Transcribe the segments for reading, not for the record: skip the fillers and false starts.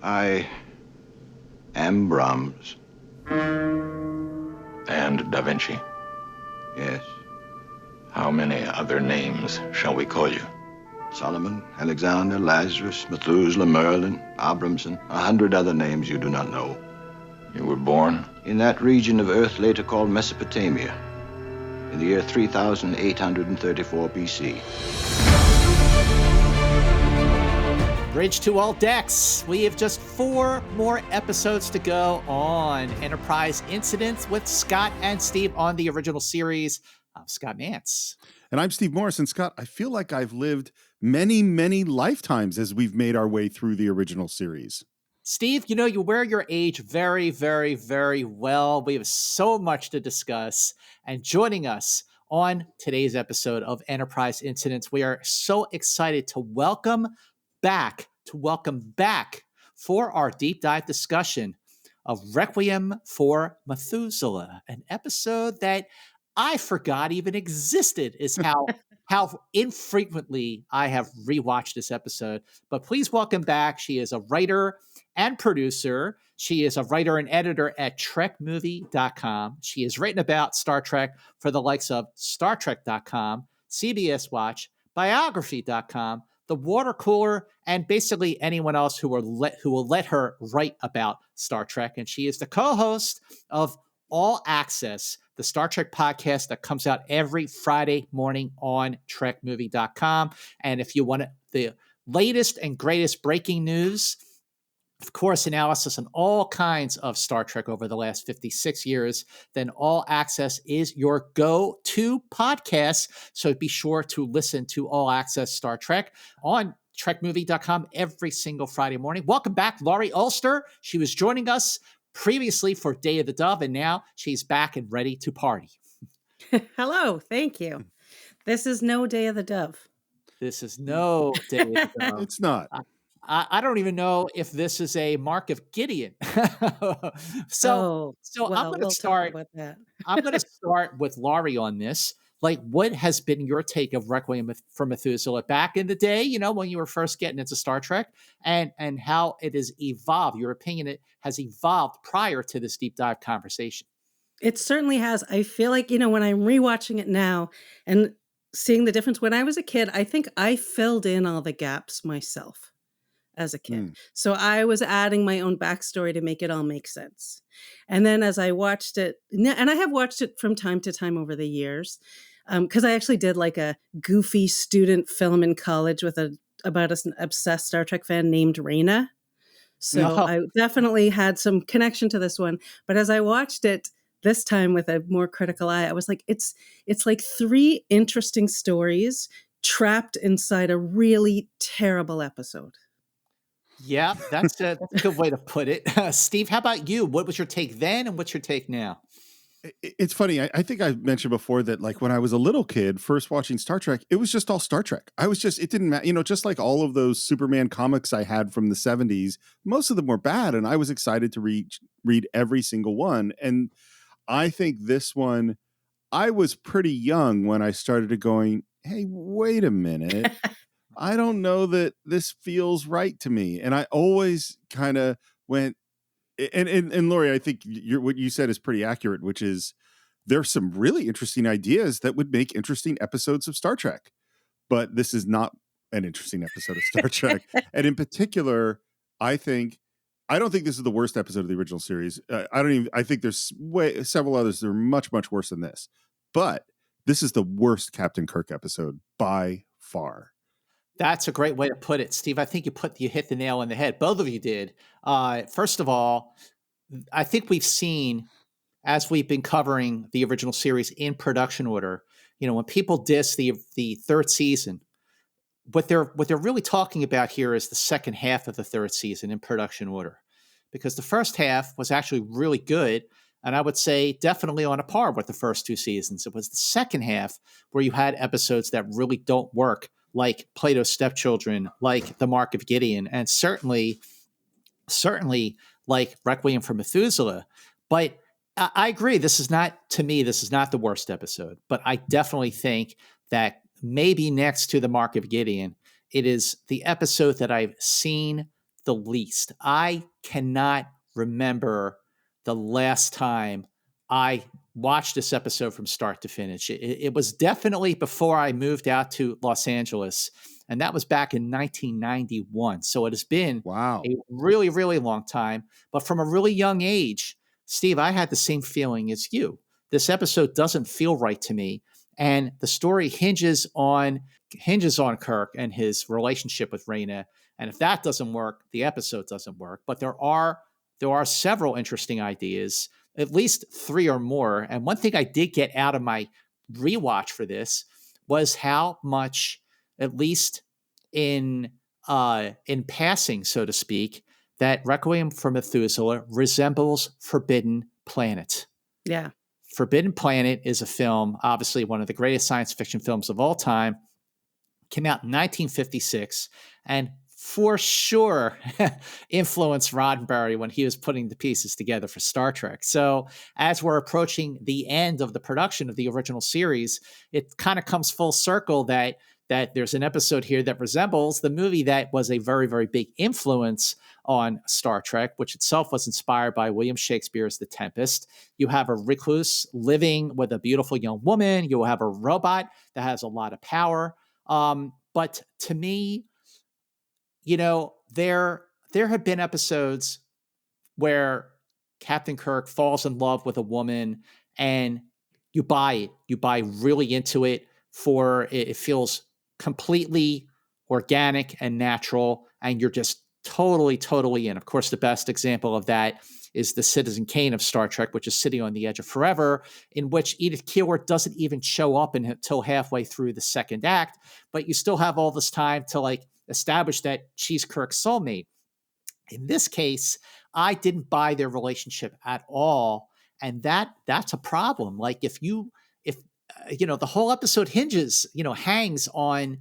I am Brahms. And Da Vinci. Yes. How many other names shall we call you? Solomon, Alexander, Lazarus, Methuselah, Merlin, Abramson, 100 other names you do not know. You were born? In that region of Earth later called Mesopotamia, in the year 3834 BC. Bridge to all decks. We have just 4 more episodes to go on Enterprise Incidents with Scott and Steve on the original series. I'm Scott Nance. And I'm Steve Morris. And Scott, I feel like I've lived many, many lifetimes as we've made our way through the original series. Steve, you know, you wear your age very, very, very well. We have so much to discuss. And joining us on today's episode of Enterprise Incidents, we are so excited to welcome back for our deep dive discussion of Requiem for Methuselah, an episode that I forgot even existed, is how infrequently I have rewatched this episode. But please welcome back. She is a writer and producer. She is a writer and editor at trekmovie.com. She has written about Star Trek for the likes of StarTrek.com, CBS Watch, Biography.com, The Water Cooler, and basically anyone else who will let her write about Star Trek. And she is the co-host of All Access, the Star Trek podcast that comes out every Friday morning on trekmovie.com. And if you want the latest and greatest breaking news, of course, analysis on all kinds of Star Trek over the last 56 years, then All Access is your go-to podcast. So be sure to listen to All Access Star Trek on trekmovie.com every single Friday morning. Welcome back, Laurie Ulster. She was joining us previously for Day of the Dove, and now she's back and ready to party. Hello, thank you. This is no Day of the Dove. This is no Day of the Dove. It's not. I don't even know if this is a mark of Gideon. So well, I'm going to start. Talk about that. I'm going to start with Laurie on this. Like, what has been your take of Requiem for Methuselah back in the day, you know, when you were first getting into Star Trek, and how it has evolved, your opinion it has evolved prior to this deep dive conversation? It certainly has. I feel like, you know, when I'm rewatching it now and seeing the difference, when I was a kid, I think I filled in all the gaps myself as a kid. So I was adding my own backstory to make it all make sense. And then as I watched it, and I have watched it from time to time over the years, because I actually did like a goofy student film in college about an obsessed Star Trek fan named Rayna. So I definitely had some connection to this one. But as I watched it this time with a more critical eye, I was like, it's like 3 interesting stories trapped inside a really terrible episode. Yeah, that's a good way to put it. Steve, how about you? What was your take then and what's your take now? It's funny. I think I mentioned before that, like, when I was a little kid first watching Star Trek, it was just all Star Trek. It didn't matter, you know, just like all of those Superman comics I had from the 70s, most of them were bad. And I was excited to read every single one. And I think this one, I was pretty young when I started going, hey, wait a minute. I don't know that this feels right to me. And I always kind of went, and Laurie, I think what you said is pretty accurate, which is there's some really interesting ideas that would make interesting episodes of Star Trek. But this is not an interesting episode of Star Trek. And in particular, I don't think this is the worst episode of the original series. I think there's several others that are much, much worse than this. But this is the worst Captain Kirk episode by far. That's a great way to put it, Steve. I think you hit the nail on the head. Both of you did. First of all, I think we've seen, as we've been covering the original series in production order, you know, when people diss the 3rd season, what they're really talking about here is the second half of the 3rd season in production order, because the first half was actually really good. And I would say definitely on a par with the first 2 seasons. It was the second half where you had episodes that really don't work, like Plato's Stepchildren, like The Mark of Gideon, and certainly like Requiem for Methuselah. But I agree, this is not the worst episode. But I definitely think that maybe next to The Mark of Gideon, it is the episode that I've seen the least. I cannot remember the last time I watched this episode from start to finish. It was definitely before I moved out to Los Angeles, and that was back in 1991. So it has been Wow. a really, really long time. But from a really young age, Steve, I had the same feeling as you. This episode doesn't feel right to me, and the story hinges on Kirk and his relationship with Rayna. And if that doesn't work, the episode doesn't work. But there are several interesting ideas, at least 3 or more. And one thing I did get out of my rewatch for this was how much, at least in passing, so to speak, that Requiem for Methuselah resembles Forbidden Planet. Yeah. Forbidden Planet is a film, obviously one of the greatest science fiction films of all time. Came out in 1956, and for sure influenced Roddenberry when he was putting the pieces together for Star Trek. So as we're approaching the end of the production of the original series, it kind of comes full circle that there's an episode here that resembles the movie that was a very, very big influence on Star Trek, which itself was inspired by William Shakespeare's The Tempest. You have a recluse living with a beautiful young woman. You have a robot that has a lot of power. But to me, there have been episodes where Captain Kirk falls in love with a woman and you buy it. You buy really into it it feels completely organic and natural, and you're just totally, totally in. Of course, the best example of that is the Citizen Kane of Star Trek, which is Sitting on the Edge of Forever, in which Edith Keeler doesn't even show up until halfway through the second act, but you still have all this time to establish that she's Kirk's soulmate. In this case, I didn't buy their relationship at all, and that's a problem. If the whole episode hangs on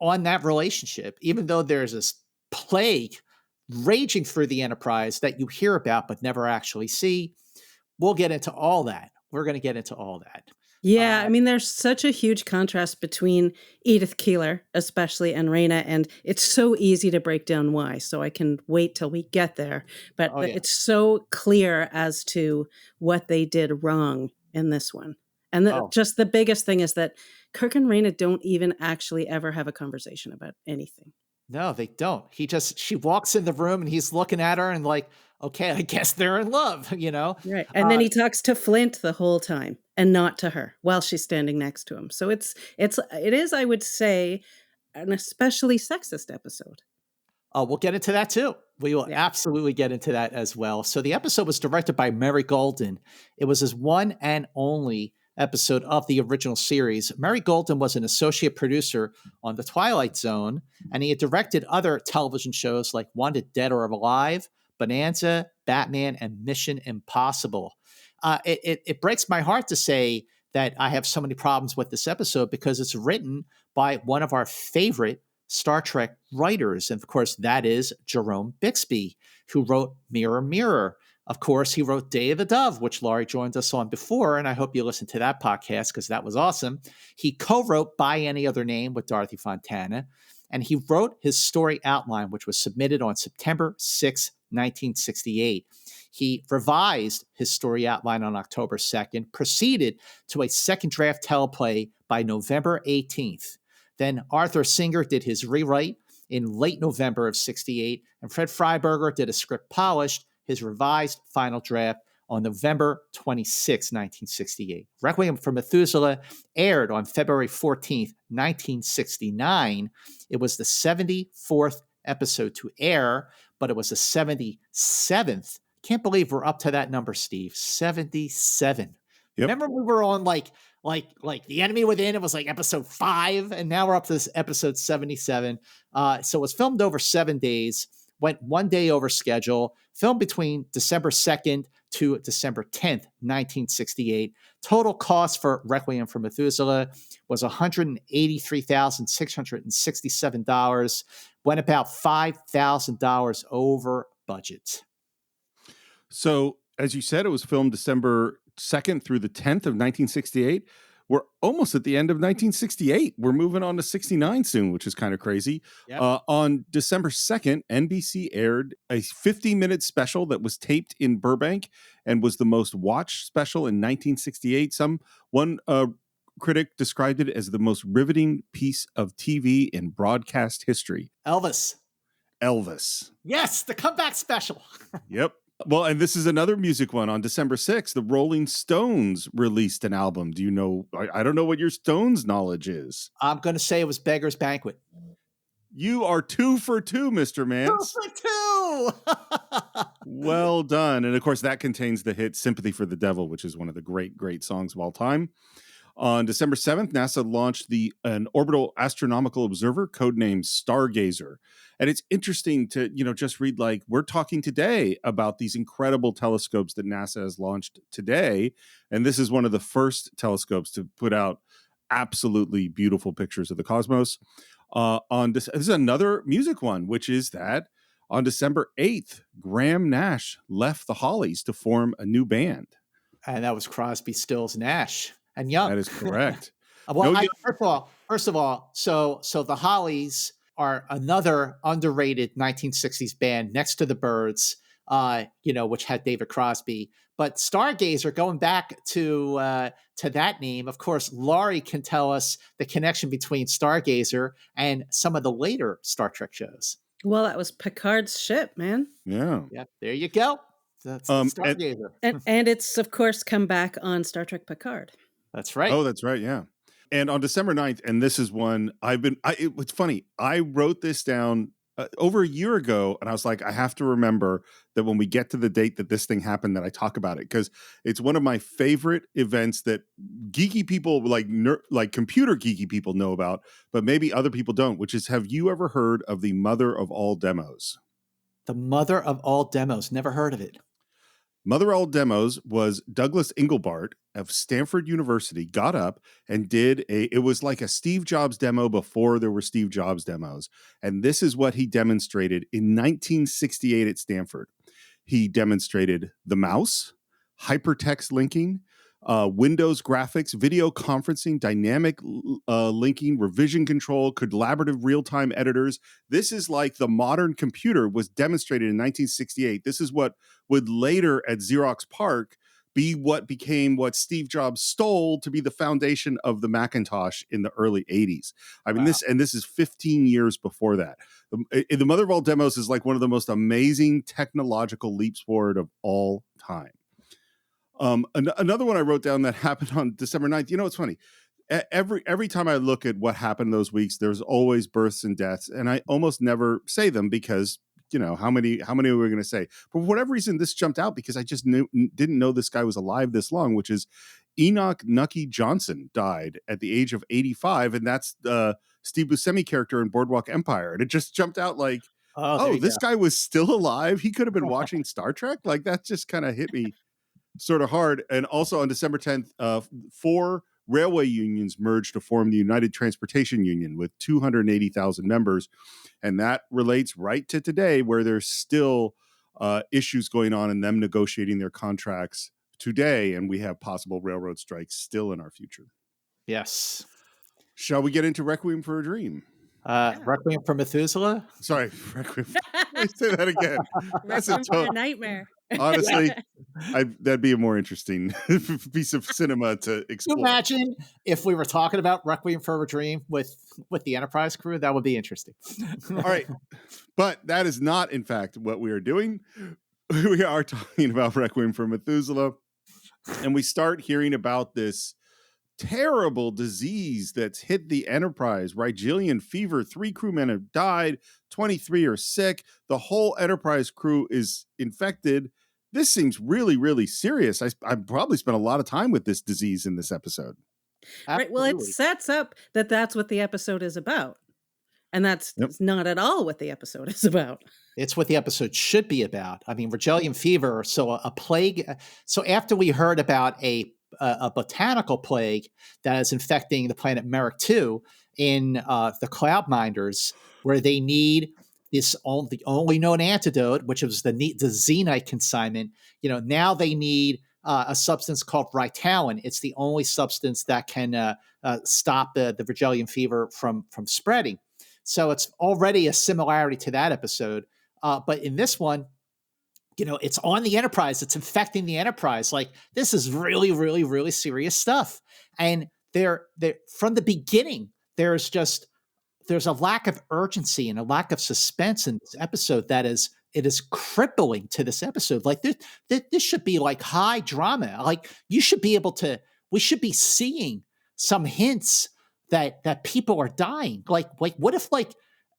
that relationship, even though there's this plague raging through the Enterprise that you hear about but never actually see. We'll get into all that. We're going to get into all that. Yeah, I mean, there's such a huge contrast between Edith Keeler, especially, and Rayna, and it's so easy to break down why. So I can wait till we get there. But it's so clear as to what they did wrong in this one. And just the biggest thing is that Kirk and Rayna don't even actually ever have a conversation about anything. No, they don't. She walks in the room and he's looking at her and okay, I guess they're in love, Right. And then he talks to Flynt the whole time and not to her while she's standing next to him. So it is, I would say, an especially sexist episode. We'll get into that too. We will absolutely get into that as well. So the episode was directed by Murray Goulden. It was his one and only episode of the original series. Murray Goulden was an associate producer on The Twilight Zone, and he had directed other television shows like Wanted Dead or Alive, Bonanza, Batman, and Mission Impossible. It breaks my heart to say that I have so many problems with this episode because it's written by one of our favorite Star Trek writers. And of course, that is Jerome Bixby, who wrote Mirror, Mirror. Of course, he wrote Day of the Dove, which Laurie joined us on before, and I hope you listened to that podcast because that was awesome. He co-wrote By Any Other Name with Dorothy Fontana, and he wrote his story outline, which was submitted on September 6, 1968. He revised his story outline on October 2nd, proceeded to a second draft teleplay by November 18th. Then Arthur Singer did his rewrite in late November of 68, and Fred Freiberger did a script polished, his revised final draft, on November 26, 1968. Requiem for Methuselah aired on February 14th, 1969. It was the 74th episode to air, but it was the 77th. Can't believe we're up to that number, Steve. 77. Yep. Remember we were on like The Enemy Within, it was episode 5, and now we're up to this episode 77. So it was filmed over 7 days, went 1 day over schedule, filmed between December 2nd to December 10th, 1968. Total cost for Requiem for Methuselah was $183,667, went about $5,000 over budget. So, as you said, it was filmed December 2nd through the 10th of 1968. we're almost at the end of 1968. We're moving on to 69 soon, which is kind of crazy. Yep. On December 2nd, NBC aired a 50-minute special that was taped in Burbank and was the most watched special in 1968. One critic described it as the most riveting piece of TV in broadcast history. Elvis. Yes, the comeback special. Yep. Well, and this is another music one. On December 6th, the Rolling Stones released an album. Do you know? I don't know what your Stones knowledge is. I'm going to say it was Beggar's Banquet. You are 2 for 2, Mr. Mance. 2 for 2. Well done. And of course, that contains the hit Sympathy for the Devil, which is one of the great, great songs of all time. On December 7th, NASA launched an orbital astronomical observer codenamed Stargazer. And it's interesting to, just read, like, we're talking today about these incredible telescopes that NASA has launched today. And this is one of the first telescopes to put out absolutely beautiful pictures of the cosmos. This is another music one, which is that on December 8th, Graham Nash left the Hollies to form a new band. And that was Crosby, Stills, Nash. And Young. That is correct. Well, first of all, so the Hollies are another underrated 1960s band next to the Byrds, which had David Crosby. But Stargazer, going back to that name, of course, Laurie can tell us the connection between Stargazer and some of the later Star Trek shows. Well, that was Picard's ship, man. Yeah. Yeah. There you go. That's Stargazer. And it's, of course, come back on Star Trek Picard. That's right. Oh, that's right. Yeah. And on December 9th, and this is one it's funny. I wrote this down over a year ago, and I was like, I have to remember that when we get to the date that this thing happened, that I talk about it, because it's one of my favorite events that geeky people, like computer geeky people, know about, but maybe other people don't, which is, have you ever heard of the mother of all demos? The mother of all demos. Never heard of it. Mother of all demos was Douglas Engelbart of Stanford University got up and it was like a Steve Jobs demo before there were Steve Jobs demos. And this is what he demonstrated in 1968 at Stanford. He demonstrated the mouse, hypertext linking, Windows graphics, video conferencing, dynamic linking, revision control, collaborative real-time editors. This is like the modern computer was demonstrated in 1968. This is what would later at Xerox PARC be what became what Steve Jobs stole to be the foundation of the Macintosh in the early 80s. I mean, Wow. this is 15 years before that. The mother of all demos is like one of the most amazing technological leaps forward of all time. Another one I wrote down that happened on December 9th. You know, it's funny. Every time I look at what happened those weeks, there's always births and deaths, and I almost never say them because, how many are we going to say? But for whatever reason, this jumped out because I just didn't know this guy was alive this long, which is Enoch Nucky Johnson died at the age of 85, and that's the Steve Buscemi character in Boardwalk Empire. And it just jumped out like, this guy was still alive. He could have been watching Star Trek. Like, that just kind of hit me sort of hard. And also on December 10th, 4 railway unions merged to form the United Transportation Union with 280,000 members. And that relates right to today, where there's still issues going on in them negotiating their contracts today. And we have possible railroad strikes still in our future. Yes. Shall we get into Requiem for a Dream? Requiem for Methuselah? Sorry, Requiem. Let's say that again. That's a nightmare. Honestly, that'd be a more interesting piece of cinema to explore. Can you imagine if we were talking about Requiem for a Dream with the Enterprise crew? That would be interesting. All right. But that is not, in fact, what we are doing. We are talking about Requiem for Methuselah. And we start hearing about this terrible disease that's hit the Enterprise. Ryetalyn fever. 3 crewmen have died. 23 are sick. The whole Enterprise crew is infected. This seems really, really serious. I probably spent a lot of time with this disease in this episode. Right. Well, it sets up that's what the episode is about. And that's not at all what the episode is about. It's what the episode should be about. I mean, Ryetalyn fever. So a plague. So after we heard about a botanical plague that is infecting the planet Merrick 2 in the Cloud Minders, where they need the only known antidote, which was the Zenite consignment. Now they need a substance called Ryetalyn. It's the only substance that can stop the Virgilian fever from spreading. So it's already a similarity to that episode. But in this one, it's on the Enterprise. It's infecting the Enterprise. Like, this is really, really, really serious stuff. And they're from the beginning, there's a lack of urgency and a lack of suspense in this episode it is crippling to this episode. Like, this should be like high drama. Like, we should be seeing some hints that people are dying. Like what if, like,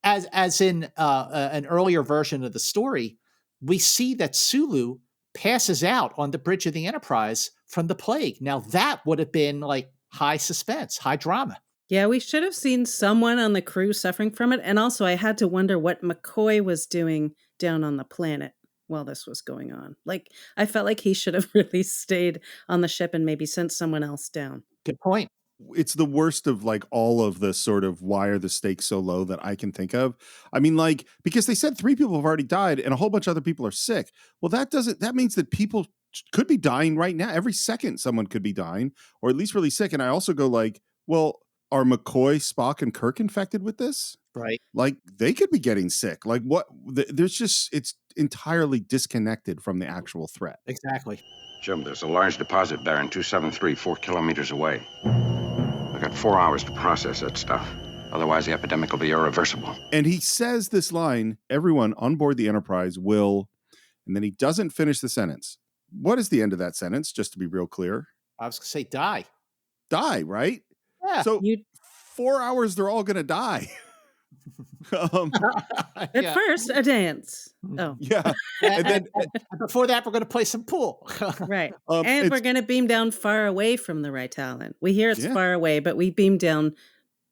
as in an earlier version of the story, we see that Sulu passes out on the bridge of the Enterprise from the plague. Now that would have been like high suspense, high drama. Yeah, we should have seen someone on the crew suffering from it. And also, I had to wonder what McCoy was doing down on the planet while this was going on. Like, I felt like he should have really stayed on the ship and maybe sent someone else down. Good point. It's the worst of like all of the sort of why are the stakes so low that I can think of. I mean, like, because they said 3 people have already died and a whole bunch of other people are sick. Well, that means that people could be dying right now. Every second someone could be dying, or at least really sick. And I also go like, well, are McCoy, Spock, and Kirk infected with this? Right. Like, they could be getting sick. Like, what? It's entirely disconnected from the actual threat. Exactly. Jim, there's a large deposit bearing 273, 4 kilometers away. I've got 4 hours to process that stuff. Otherwise, the epidemic will be irreversible. And he says this line, everyone on board the Enterprise will, and then he doesn't finish the sentence. What is the end of that sentence, just to be real clear? I was going to say die. Die, right? Yeah. So 4 hours, they're all going to die. At first, a dance. Oh. Yeah. And then before that, we're going to play some pool. Right. And we're going to beam down far away from the Ryetalyn. We hear it's far away, but we beam down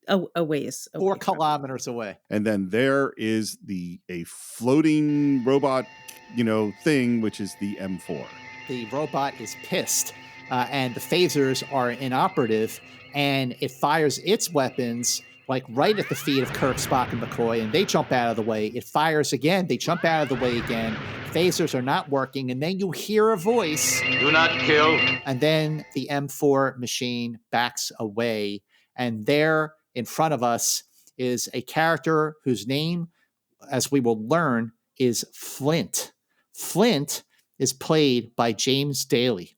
a ways. 4 kilometers away. And then there is a floating robot, thing, which is the M4. The robot is pissed, and the phasers are inoperative, and it fires its weapons like right at the feet of Kirk, Spock, and McCoy, and they jump out of the way. It fires again. They jump out of the way again. Phasers are not working, and then you hear a voice. Do not kill. And then the M4 machine backs away, and there in front of us is a character whose name, as we will learn, is Flynt. Flynt is played by James Daly.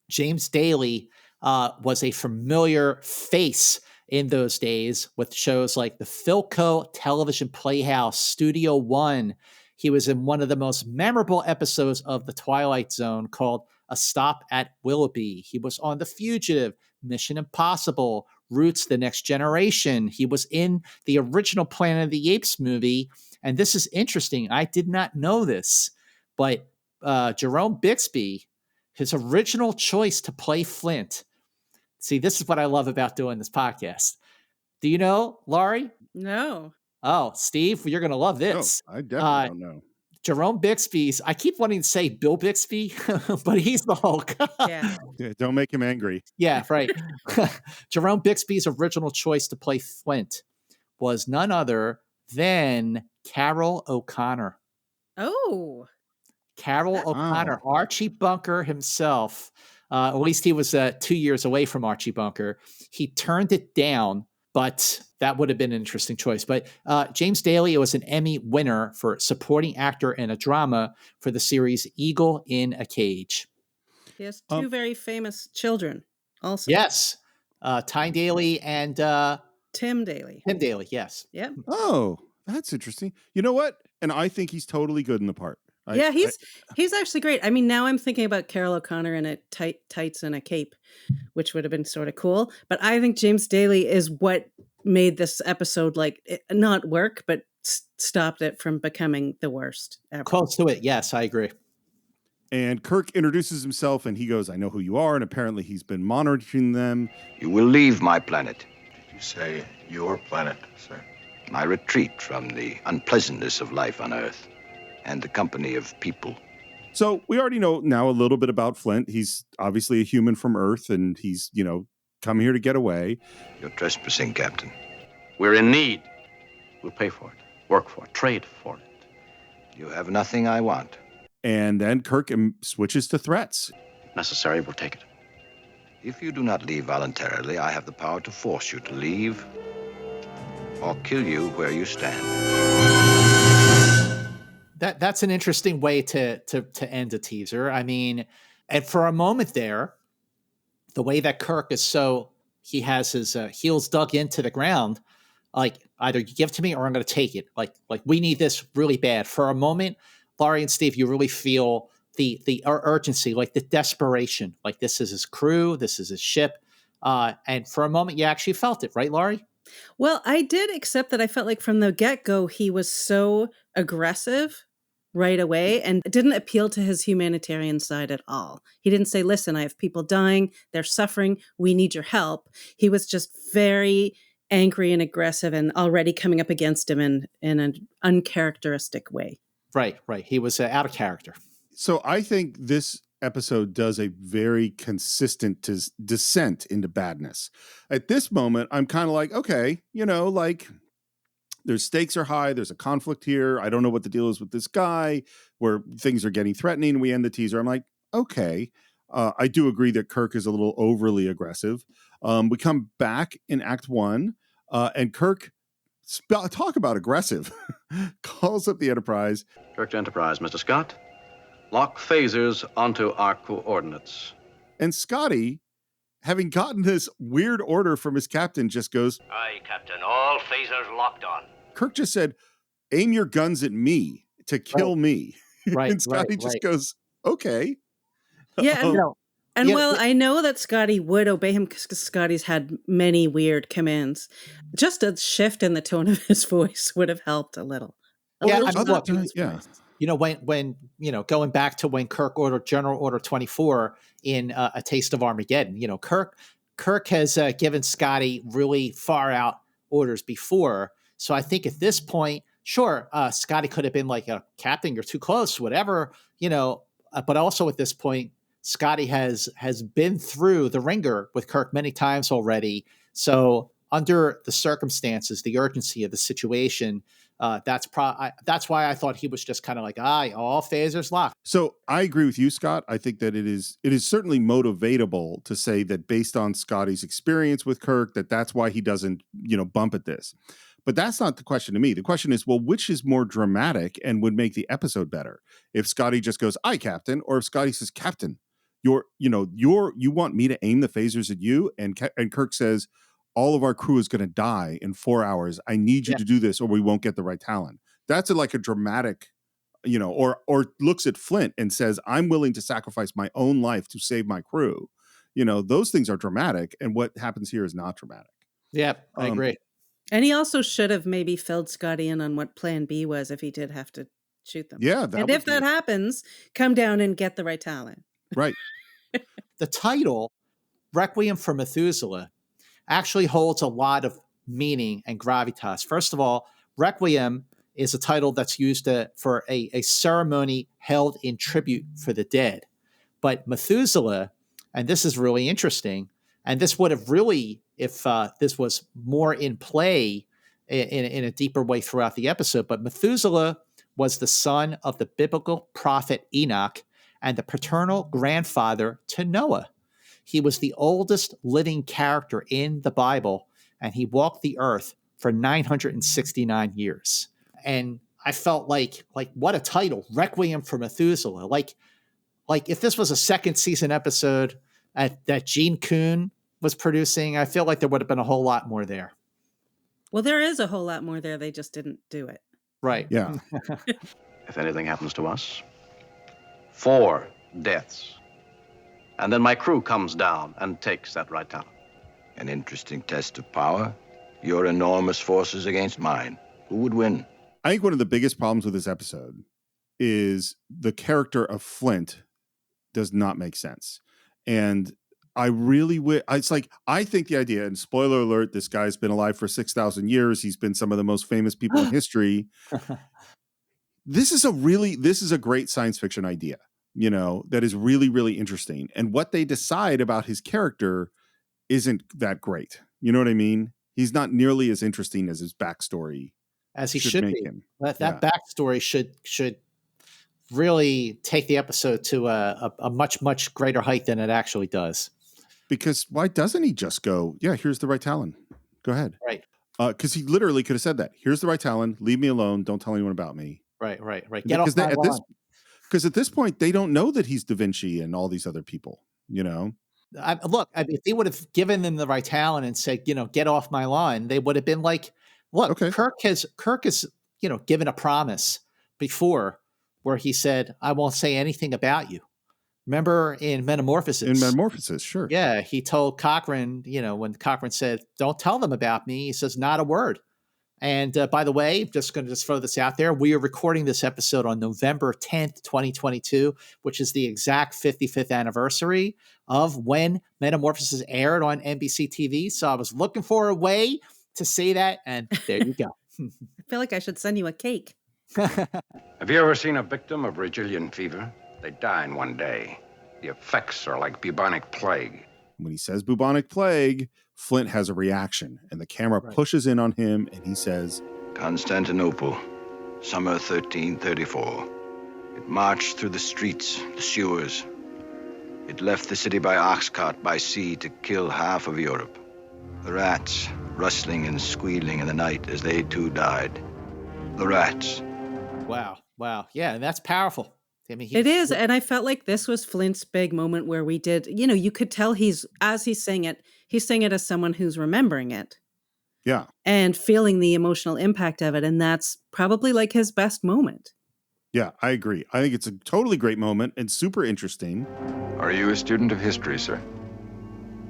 James Daly was a familiar face in those days with shows like the Philco Television Playhouse, Studio One. He was in one of the most memorable episodes of The Twilight Zone called A Stop at Willoughby. He was on The Fugitive, Mission Impossible, Roots, The Next Generation. He was in the original Planet of the Apes movie. And this is interesting. I did not know this, but Jerome Bixby, his original choice to play Flynt. See, this is what I love about doing this podcast. Do you know, Laurie? No. Oh, Steve, you're going to love this. Oh, I definitely don't know. Jerome Bixby's, I keep wanting to say Bill Bixby, but he's the Hulk. Yeah. Don't make him angry. Yeah, right. Jerome Bixby's original choice to play Flynt was none other than Carol O'Connor. Oh. Carol O'Connor, Archie Bunker himself. At least he was 2 years away from Archie Bunker. He turned it down, but that would have been an interesting choice. But James Daly was an Emmy winner for supporting actor in a drama for the series Eagle in a Cage. He has 2 very famous children also. Yes. Tyne Daly and Tim Daly. Tim Daly, yes. Yep. Oh, that's interesting. You know what? And I think he's totally good in the part. He's actually great. I mean, now I'm thinking about Carol O'Connor in a tights and a cape, which would have been sort of cool. But I think James Daly is what made this episode not work, but stopped it from becoming the worst ever. Close to it. Yes, I agree. And Kirk introduces himself and he goes, I know who you are. And apparently he's been monitoring them. You will leave my planet. Did you say your planet, sir? My retreat from the unpleasantness of life on Earth and the company of people. So we already know now a little bit about Flynt. He's obviously a human from Earth, and he's, come here to get away. You're trespassing, Captain. We're in need. We'll pay for it, work for it, trade for it. You have nothing I want. And then Kirk switches to threats. necessary, we'll take it. If you do not leave voluntarily, I have the power to force you to leave or kill you where you stand. That's an interesting way to end a teaser. I mean, and for a moment there, the way that Kirk is he has his heels dug into the ground, like either you give it to me or I'm going to take it. Like we need this really bad. For a moment, Laurie and Steve, you really feel the urgency, like the desperation. Like this is his crew, this is his ship, and for a moment, you actually felt it, right, Laurie? Well, I did, except that I felt like from the get-go, he was so aggressive right away and it didn't appeal to his humanitarian side at all. He didn't say, listen, I have people dying, they're suffering, we need your help. He was just very angry and aggressive and already coming up against him in an uncharacteristic way. Right. He was out of character. So I think this episode does a very consistent descent into badness. At this moment, I'm kind of like, okay, like there's stakes are high. There's a conflict here. I don't know what the deal is with this guy where things are getting threatening. We end the teaser. I'm like, okay. I do agree that Kirk is a little overly aggressive. We come back in Act 1 and Kirk, talk about aggressive, calls up the Enterprise. Kirk to Enterprise, Mr. Scott. Lock phasers onto our coordinates. And Scotty, having gotten this weird order from his captain, just goes, Aye, Captain, all phasers locked on. Kirk just said, aim your guns at me to kill me. Right. And Scotty just goes, okay. Yeah. I know that Scotty would obey him because Scotty's had many weird commands. Just a shift in the tone of his voice would have helped a little. When going back to when Kirk ordered General Order 24 in A Taste of Armageddon, Kirk has given Scotty really far out orders before. So I think at this point, sure, Scotty could have been like, Captain, you're too close, whatever, but also at this point, Scotty has been through the ringer with Kirk many times already. So under the circumstances, the urgency of the situation, that's why I thought he was just kind of like, all phasers locked. So I agree with you, Scott. I think that it is certainly motivatable to say that based on Scotty's experience with Kirk, that's why he doesn't, bump at this. But that's not the question to me. The question is, well, which is more dramatic and would make the episode better? If Scotty just goes, aye, Captain, or if Scotty says, Captain, you want me to aim the phasers at you? And Kirk says, all of our crew is going to die in 4 hours. I need you to do this or we won't get the Ryetalyn. That's like a dramatic, or looks at Flynt and says, I'm willing to sacrifice my own life to save my crew. Those things are dramatic. And what happens here is not dramatic. Yeah, I agree. And he also should have maybe filled Scotty in on what plan B was if he did have to shoot them. Yeah. And if that happens, come down and get the Ryetalyn. Right. The title, Requiem for Methuselah, actually holds a lot of meaning and gravitas. First of all, Requiem is a title that's used for a ceremony held in tribute for the dead. But Methuselah, and this is really interesting, and this would have really, if this was more in play in a deeper way throughout the episode, but Methuselah was the son of the biblical prophet Enoch and the paternal grandfather to Noah. He was the oldest living character in the Bible, and he walked the earth for 969 years. And I felt like what a title, Requiem for Methuselah. Like if this was a second season episode that Gene Kuhn was producing, I feel like there would have been a whole lot more there. Well, there is a whole lot more there. They just didn't do it. Right. Yeah. If anything happens to us, 4 deaths. And then my crew comes down and takes that Ryetalyn. An interesting test of power. Your enormous forces against mine. Who would win? I think one of the biggest problems with this episode is the character of Flynt does not make sense. And I really I think the idea, and spoiler alert, this guy's been alive for 6,000 years. He's been some of the most famous people in history. This is a great science fiction idea, that is really, really interesting. And what they decide about his character isn't that great. You know what I mean? He's not nearly as interesting as his backstory. As he should be. That backstory should really take the episode to a much, much greater height than it actually does. Because why doesn't he just go, yeah, here's the Ryetalyn. Go ahead. Right. Because he literally could have said that. Here's the Ryetalyn. Leave me alone. Don't tell anyone about me. Right. Get off my lawn. Because at this point, they don't know that he's Da Vinci and all these other people, you know? If they would have given them the Ryetalyn and said, get off my lawn, they would have been like, look, Okay. Kirk has, given a promise before where he said, I won't say anything about you. Remember in Metamorphosis? In Metamorphosis, sure. Yeah, he told Cochrane, when Cochrane said, don't tell them about me, he says, not a word. And by the way, just going to throw this out there, we are recording this episode on November 10th, 2022, which is the exact 55th anniversary of when Metamorphosis aired on NBC TV. So I was looking for a way to say that, and there you go. I feel like I should send you a cake. Have you ever seen a victim of Raytalyn fever? They die in one day. The effects are like bubonic plague. When he says bubonic plague, Flynt has a reaction, and the camera pushes in on him, and he says, Constantinople, summer 1334. It marched through the streets, the sewers. It left the city by ox cart, by sea, to kill half of Europe. The rats, rustling and squealing in the night as they too died. The rats. Wow. Yeah, and that's powerful. I mean, it is, and I felt like this was Flint's big moment where we did, you could tell as he's saying it as someone who's remembering it. Yeah. And feeling the emotional impact of it, and that's probably like his best moment. Yeah, I agree. I think it's a totally great moment and super interesting. Are you a student of history, sir?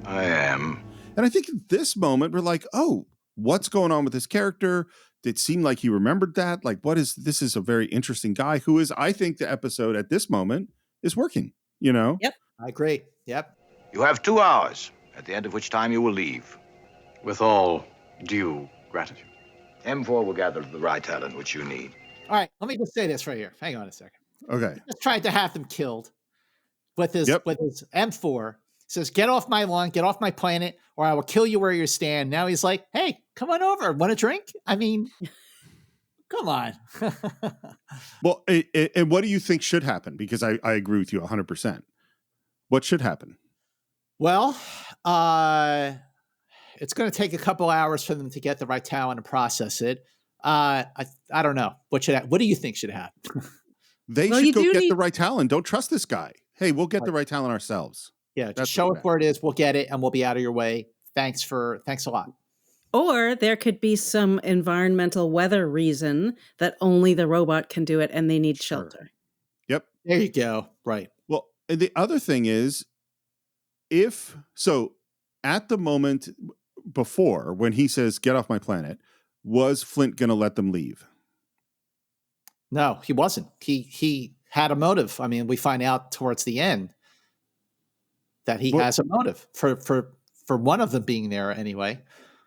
I am. And I think at this moment, we're like, oh, what's going on with this character? It seemed like he remembered that. Like, this is a very interesting guy who is, I think the episode at this moment is working, Yep. I agree. Yep. You have 2 hours, at the end of which time you will leave. With all due gratitude. M4 will gather the Ryetalyn which you need. All right, let me just say this right here. Hang on a second. Okay. He just tried to have them killed with his M4. Says, get off my lawn, get off my planet, or I will kill you where you stand. Now he's like, hey, come on over. Want a drink? I mean, come on. Well, and what do you think should happen? Because I agree with you 100%. What should happen? Well, it's going to take a couple hours for them to get the Ryetalyn and process it. I don't know. What do you think should happen? They should go get the Ryetalyn. Don't trust this guy. Hey, we'll get the Ryetalyn ourselves. Yeah, just show us where it is. We'll get it, and we'll be out of your way. Thanks a lot. Or there could be some environmental weather reason that only the robot can do it, and they need shelter. Yep. There you go. Right. Well, and the other thing is, at the moment before, when he says, get off my planet, was Flynt going to let them leave? No, he wasn't. He had a motive. I mean, we find out towards the end that he has a motive for one of them being there anyway.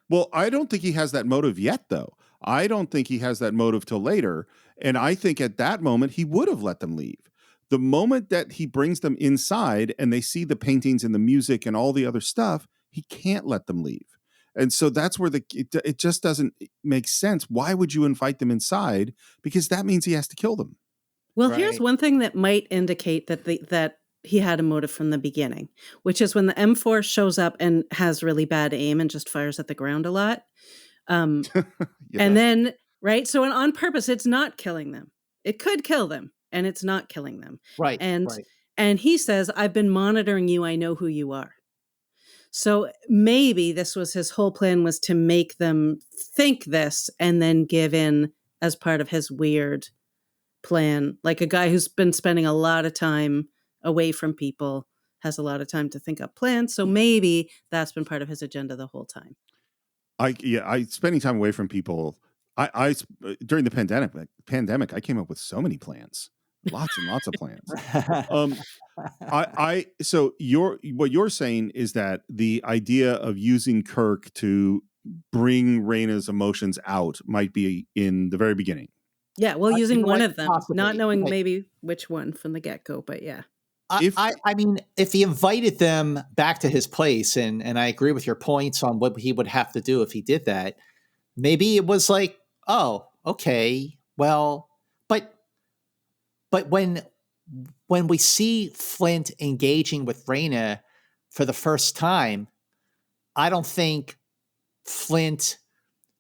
Well, I don't think he has that motive yet, though. I don't think he has that motive till later. And I think at that moment, he would have let them leave. The moment that he brings them inside and they see the paintings and the music and all the other stuff, he can't let them leave. And so that's where it just doesn't make sense. Why would you invite them inside? Because that means he has to kill them. Well, here's one thing that might indicate that he had a motive from the beginning, which is when the M4 shows up and has really bad aim and just fires at the ground a lot. And then, so on purpose, it's not killing them. It could kill them, and it's not killing them. Right. And he says, I've been monitoring you. I know who you are. So maybe this was his whole plan, was to make them think this and then give in as part of his weird plan. Like a guy who's been spending a lot of time away from people has a lot of time to think up plans. So maybe that's been part of his agenda the whole time. I spending time away from people. I during the pandemic, I came up with so many plans, lots and lots of plans. So what you're saying is that the idea of using Kirk to bring Rayna's emotions out might be in the very beginning. Yeah, well, using one of them, possibly. not knowing maybe which one from the get-go, but yeah. I mean, if he invited them back to his place, and I agree with your points on what he would have to do if he did that, maybe it was like, oh, okay, well, but But when we see Flynt engaging with Rayna for the first time, I don't think Flynt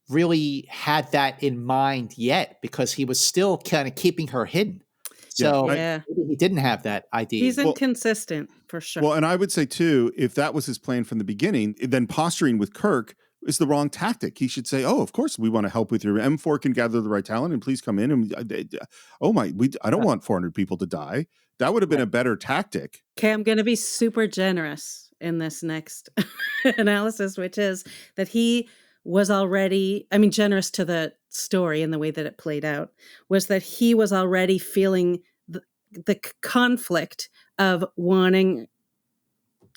really had that in mind yet because he was still kind of keeping her hidden. So Yeah. maybe he didn't have that idea. He's inconsistent for sure. Well, and I would say too, if that was his plan from the beginning, then posturing with Kirk is the wrong tactic. He should say, "Oh, of course we want to help with your M4 can gather the Ryetalyn and please come in." And I don't want 400 people to die. That would have been a better tactic. Okay, I'm going to be super generous in this next analysis, which is that he was already, generous to the story and the way that it played out, was that he was already feeling the conflict of wanting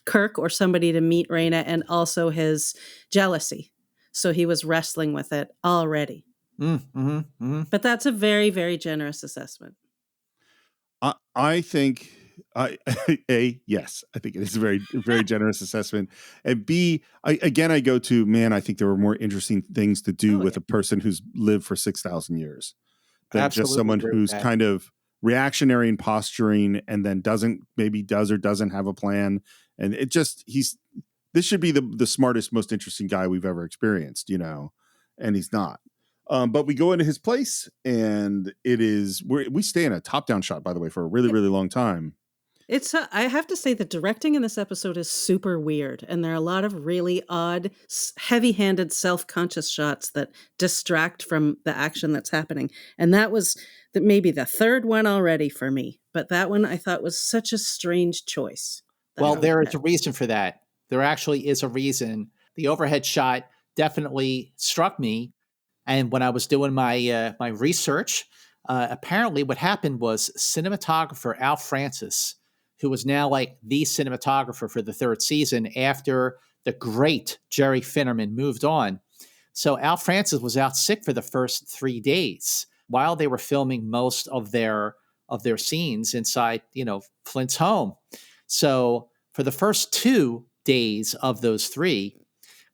Kirk or somebody to meet Rayna and also his jealousy. So he was wrestling with it already. But that's a very, very generous assessment. I think yes, I think it is a very, very generous assessment. And B, I go to, man, I think there were more interesting things to do with a person who's lived for 6,000 years than just someone who's kind of reactionary and posturing and then does or doesn't have a plan. And it just, this should be the smartest, most interesting guy we've ever experienced, and he's not. But we go into his place and we stay in a top-down shot, by the way, for a really, really long time. I have to say the directing in this episode is super weird. And there are a lot of really odd, heavy-handed, self-conscious shots that distract from the action that's happening. And that was maybe the third one already for me. But that one I thought was such a strange choice. Well, there is a reason for that. There actually is a reason. The overhead shot definitely struck me. And when I was doing my my research, apparently what happened was cinematographer Al Francis, who was now like the cinematographer for the third season after the great Jerry Finnerman moved on. So Al Francis was out sick for the first 3 days while they were filming most of their scenes inside, Flynt's home. So for the first 2 days of those 3,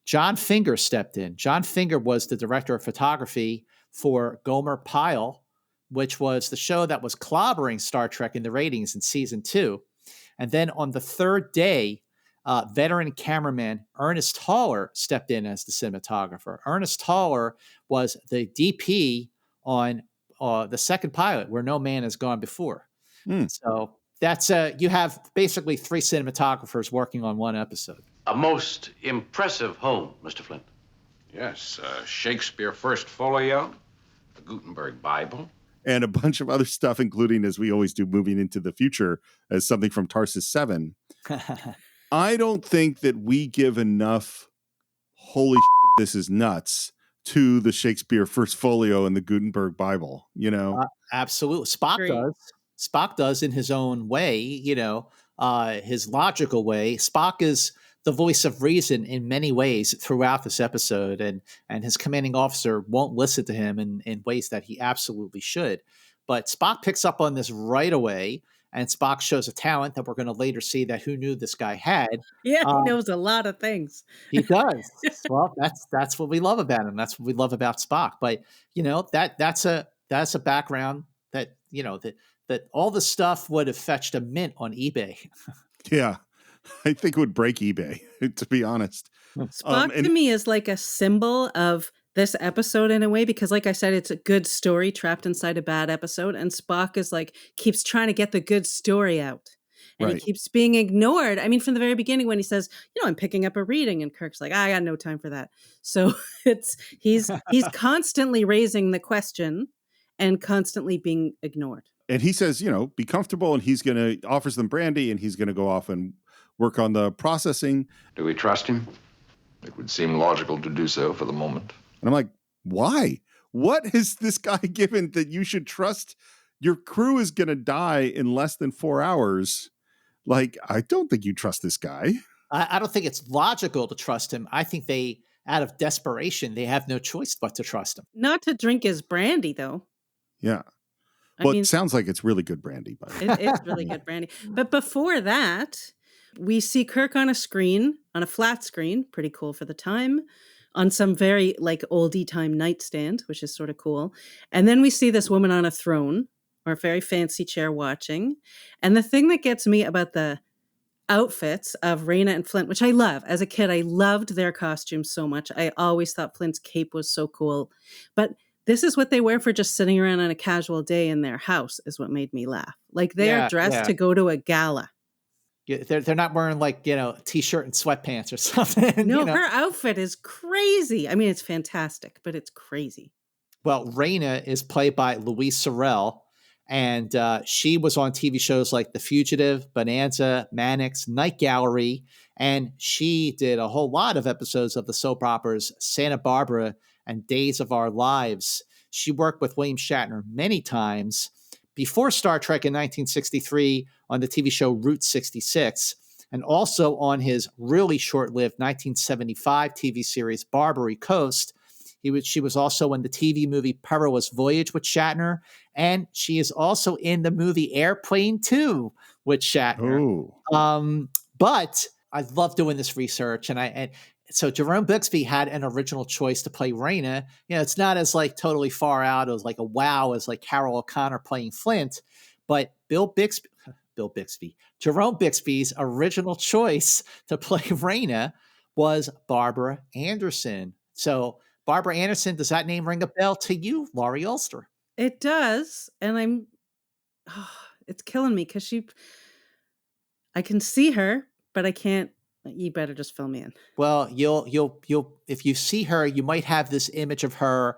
John Finger stepped in. John Finger was the director of photography for Gomer Pyle, which was the show that was clobbering Star Trek in the ratings in season 2. And then on the third day, veteran cameraman Ernest Haller stepped in as the cinematographer. Ernest Haller was the DP on the second pilot, Where No Man Has Gone Before. So that's you have basically 3 cinematographers working on one episode. A most impressive home, Mr. Flynt. Yes, Shakespeare First Folio, the Gutenberg Bible. And a bunch of other stuff, including, as we always do, moving into the future, as something from Tarsus 7. I don't think that we give enough holy shit, this is nuts to the Shakespeare First Folio and the Gutenberg Bible, Absolutely. Spock does in his own way, his logical way. Spock is the voice of reason in many ways throughout this episode, and his commanding officer won't listen to him in ways that he absolutely should. But Spock picks up on this right away, and Spock shows a talent that we're going to later see that who knew this guy had. Yeah, he knows a lot of things. He does. Well, that's what we love about him. That's what we love about Spock. But that's a background that that all the stuff would have fetched a mint on eBay. Yeah. I think it would break eBay, to be honest. Spock to me is like a symbol of this episode in a way, because like I said, it's a good story trapped inside a bad episode. And Spock is keeps trying to get the good story out. And he keeps being ignored. I mean, from the very beginning when he says, I'm picking up a reading, and Kirk's like, I got no time for that. So he's constantly raising the question and constantly being ignored. And he says, be comfortable, and he's going to offers them brandy, and he's going to go off and work on the processing. Do we trust him? It would seem logical to do so for the moment. And I'm like, why? What has this guy given that you should trust? Your crew is going to die in less than 4 hours. I don't think you trust this guy. I don't think it's logical to trust him. I think out of desperation, they have no choice but to trust him. Not to drink his brandy, though. Yeah. Well, it sounds like it's really good brandy. By the way. It's really good brandy. But before that, we see Kirk on a flat screen, pretty cool for the time, on some very oldie time nightstand, which is sort of cool. And then we see this woman on a throne, or a very fancy chair watching. And the thing that gets me about the outfits of Rayna and Flynt, which I love. As a kid, I loved their costumes so much. I always thought Flynt's cape was so cool. But this is what they wear for just sitting around on a casual day in their house is what made me laugh. Like they're dressed to go to a gala. Yeah, they're not wearing like, t-shirt and sweatpants or something. No, her outfit is crazy. I mean, it's fantastic, but it's crazy. Well, Rayna is played by Louise Sorel, and she was on TV shows like The Fugitive, Bonanza, Mannix, Night Gallery, and she did a whole lot of episodes of the soap operas Santa Barbara and Days of Our Lives. She worked with William Shatner many times before Star Trek in 1963 on the TV show Route 66, and also on his really short-lived 1975 TV series Barbary Coast. She was also in the TV movie Perilous Voyage with Shatner, and she is also in the movie Airplane 2 with Shatner. But I love doing this research, and so Jerome Bixby had an original choice to play Rayna. It's not as like totally far out as like a wow as like Carol O'Connor playing Flynt, but Jerome Bixby's original choice to play Rayna was Barbara Anderson. So Barbara Anderson, does that name ring a bell to you, Laurie Ulster? It does, and it's killing me because I can see her, but I can't. You better just fill me in. Well, you'll if you see her, you might have this image of her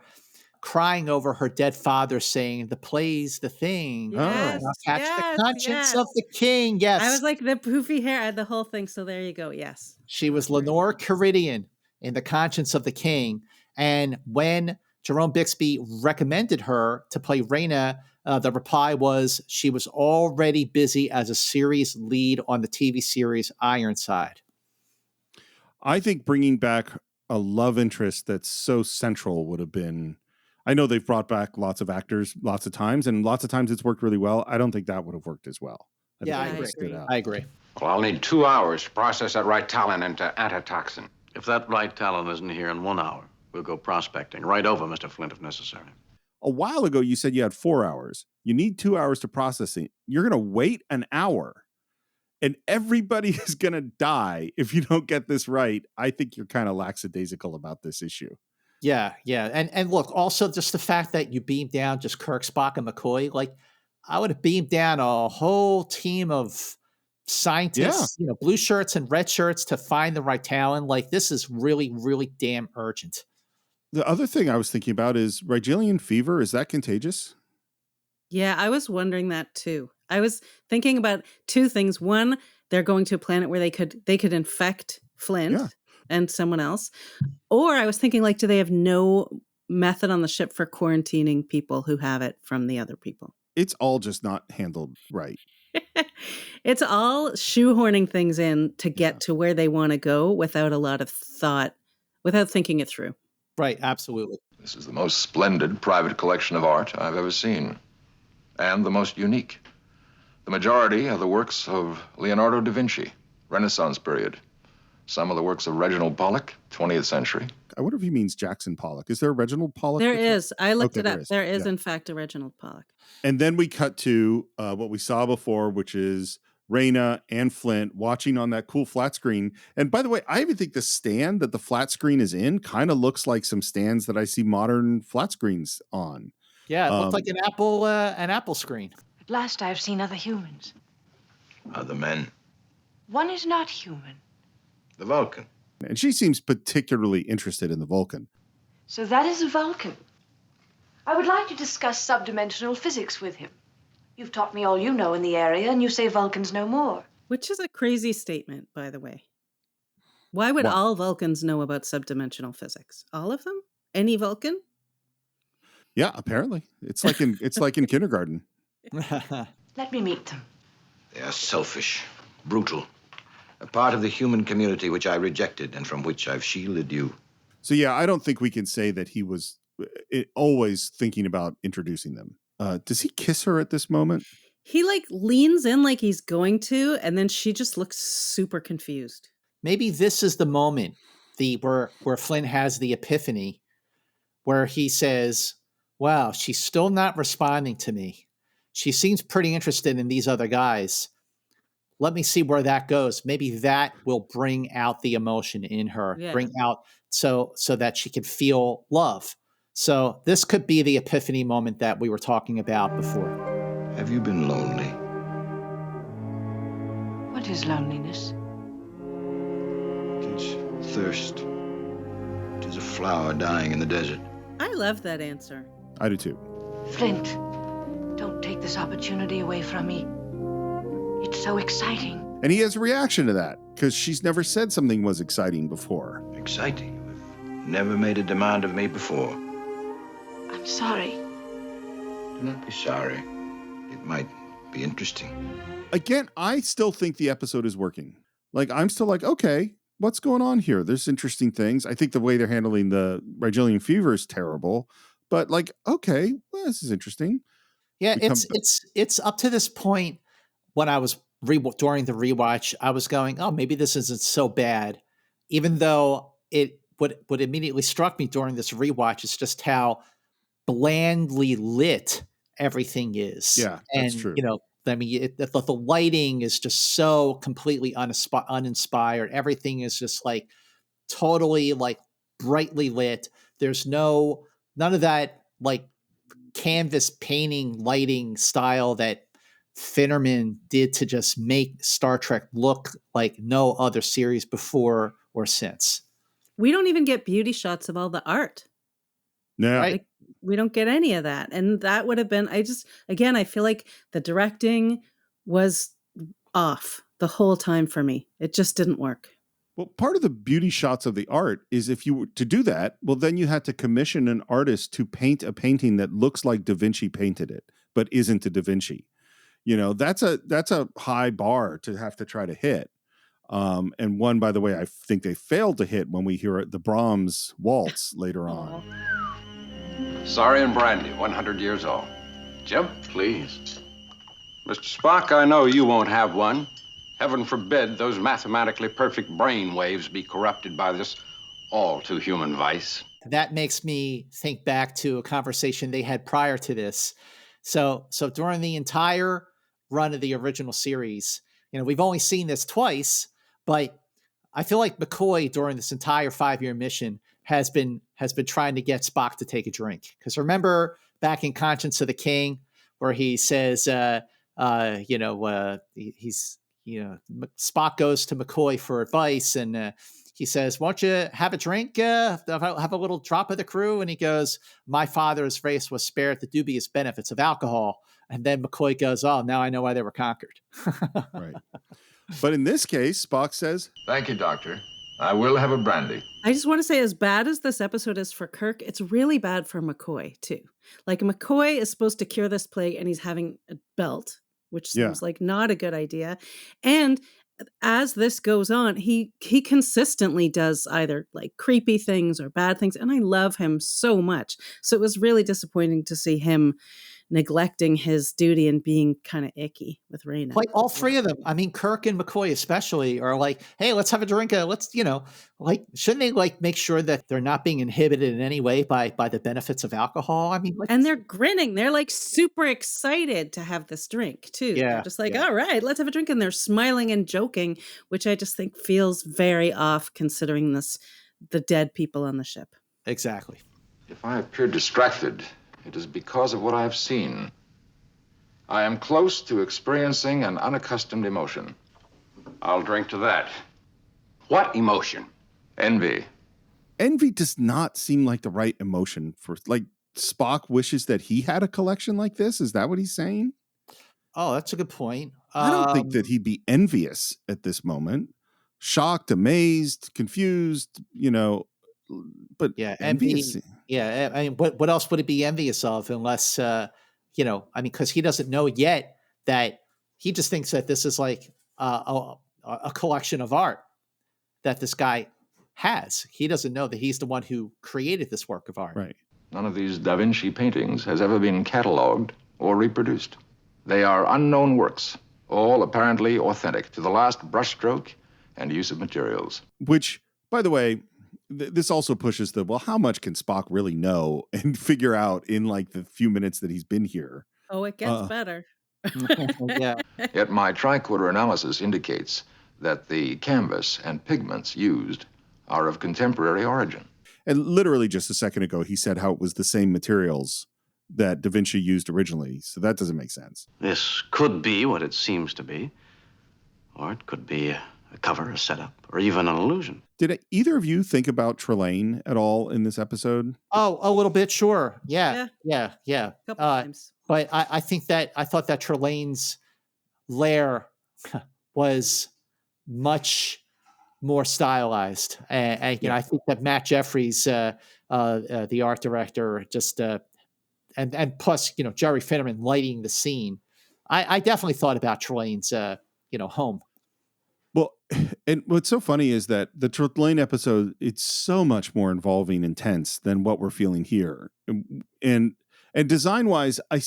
crying over her dead father, saying, "The play's the thing. Yes, catch the conscience of the king." Yes, I was like the poofy hair, I had the whole thing. So there you go. Yes, she was Lenore Caridian in The Conscience of the King. And when Jerome Bixby recommended her to play Rayna, the reply was she was already busy as a series lead on the TV series Ironside. I think bringing back a love interest that's so central would have been, I know they've brought back lots of actors lots of times, and lots of times it's worked really well. I don't think that would have worked as well. I agree. Well, I'll need 2 hours to process that Ryetalyn into antitoxin. If that Ryetalyn isn't here in 1 hour, we'll go prospecting. Right over, Mr. Flynt, if necessary. A while ago, you said you had 4 hours. You need 2 hours to process it. You're going to wait an hour, and everybody is going to die if you don't get this right. I think you're kind of lackadaisical about this issue. Yeah. And look, also just the fact that you beamed down just Kirk, Spock, and McCoy. Like, I would have beamed down a whole team of scientists, blue shirts and red shirts to find the Ryetalyn. Like, this is really, really damn urgent. The other thing I was thinking about is Ryetalyn fever. Is that contagious? Yeah, I was wondering that too. I was thinking about two things. One, they're going to a planet where they could infect Flynt and someone else. Or I was thinking, like, do they have no method on the ship for quarantining people who have it from the other people? It's all just not handled right. It's all shoehorning things in to get to where they want to go without a lot of thought, without thinking it through. Right, absolutely. This is the most splendid private collection of art I've ever seen, and the most unique. The majority are the works of Leonardo da Vinci, Renaissance period. Some are the works of Reginald Pollock, 20th century. I wonder if he means Jackson Pollock. Is there a Reginald Pollock? There is. I looked it up. There is, in fact, a Reginald Pollock. And then we cut to what we saw before, which is Rayna and Flynt watching on that cool flat screen. And by the way, I even think the stand that the flat screen is in kind of looks like some stands that I see modern flat screens on. Yeah, it looked like an Apple screen. At last I have seen other humans. Other men. One is not human. The Vulcan. And she seems particularly interested in the Vulcan. So that is a Vulcan. I would like to discuss subdimensional physics with him. You've taught me all you know in the area, and you say Vulcans know more. Which is a crazy statement, by the way. Why would all Vulcans know about subdimensional physics? All of them? Any Vulcan? Yeah, apparently. It's like in kindergarten. Let me meet them. They are selfish, brutal, a part of the human community which I rejected and from which I've shielded you. So yeah, I don't think we can say that he was always thinking about introducing them. Does he kiss her at this moment? He like leans in like he's going to, and then she just looks super confused. Maybe this is the moment where Flynt has the epiphany, where he says, "Wow, she's still not responding to me. she seems pretty interested in these other guys. Let me see where that goes. Maybe that will bring out the emotion in her, bring out so that she can feel love. So this could be the epiphany moment that we were talking about before. Have you been lonely? What is loneliness? It is thirst. It is a flower dying in the desert. I love that answer. I do too. Flynt, don't take this opportunity away from me. It's so exciting. And he has a reaction to that because she's never said something was exciting before. Exciting? You've never made a demand of me before. I'm sorry. Do not be sorry. It might be interesting. Again, I still think the episode is working. Like, I'm still like, okay, what's going on here? There's interesting things. I think the way they're handling the Ryetalyn fever is terrible, but like, okay, well, this is interesting. Yeah, it's up to this point. When I was during the rewatch, I was going, oh, maybe this isn't so bad. Even though what immediately struck me during this rewatch is just how blandly lit everything is. Yeah, that's and true. I mean, the lighting is just so completely uninspired. Everything is just like totally like brightly lit. There's none of that like canvas painting lighting style that Finnerman did to just make Star Trek look like no other series before or since. We don't even get beauty shots of all the art. Yeah. Right. Like, we don't get any of that. And that would have been, I feel like the directing was off the whole time for me. It just didn't work. Well, part of the beauty shots of the art is if you were to do that, well, then you had to commission an artist to paint a painting that looks like Da Vinci painted it, but isn't a Da Vinci. That's a high bar to have to try to hit. And one, by the way, I think they failed to hit when we hear the Brahms waltz later on. Sorry and brandy, 100 years old. Jim, please. Mr. Spock, I know you won't have one. Heaven forbid those mathematically perfect brain waves be corrupted by this all-too-human vice. That makes me think back to a conversation they had prior to this. So during the entire run of the original series, we've only seen this twice, but I feel like McCoy during this entire 5-year mission has been trying to get Spock to take a drink. Because remember back in Conscience of the King, where he says, Spock goes to McCoy for advice, and he says, "Won't you have a drink? Have a little drop of the crew?" And he goes, "My father's race was spared the dubious benefits of alcohol." And then McCoy goes, "Oh, now I know why they were conquered." Right. But in this case, Spock says, "Thank you, Doctor. I will have a brandy." I just want to say, as bad as this episode is for Kirk, it's really bad for McCoy, too. Like, McCoy is supposed to cure this plague, and he's having a belt, which seems like not a good idea. And as this goes on, he consistently does either like creepy things or bad things, and I love him so much. So it was really disappointing to see him neglecting his duty and being kind of icky with Rayna. Like all three of them. I mean, Kirk and McCoy especially are like, "Hey, let's have a drink. Let's, shouldn't they like make sure that they're not being inhibited in any way by the benefits of alcohol?" I mean, and they're grinning. They're like super excited to have this drink too. Yeah, they're just like, all right, let's have a drink. And they're smiling and joking, which I just think feels very off considering the dead people on the ship. Exactly. If I appear distracted, it is because of what I have seen. I am close to experiencing an unaccustomed emotion. I'll drink to that. What emotion? Envy. Envy does not seem like the right emotion for, like, Spock wishes that he had a collection like this. Is that what he's saying? Oh, that's a good point. I don't think that he'd be envious at this moment. Shocked, amazed, confused, but yeah, envious. Yeah, I mean, what else would it be envious of unless, because he doesn't know yet that he just thinks that this is like a collection of art that this guy has. He doesn't know that he's the one who created this work of art. Right. None of these Da Vinci paintings has ever been cataloged or reproduced. They are unknown works, all apparently authentic to the last brushstroke and use of materials. Which, by the way, this also pushes how much can Spock really know and figure out in like the few minutes that he's been here? Oh, it gets better. Yeah. Yet my tricorder analysis indicates that the canvas and pigments used are of contemporary origin. And literally just a second ago, he said how it was the same materials that Da Vinci used originally. So that doesn't make sense. This could be what it seems to be, or it could be a cover, a setup, or even an illusion. Did either of you think about Trelane at all in this episode? Oh, a little bit, sure. Yeah. Yeah. A couple times. But I think that I thought that Trelane's lair was much more stylized, and I think that Matt Jeffries, the art director, just and plus Jerry Finnerman lighting the scene. I definitely thought about Trelane's home. Well, and what's so funny is that the Trelane episode, it's so much more involving, intense than what we're feeling here. And design wise, I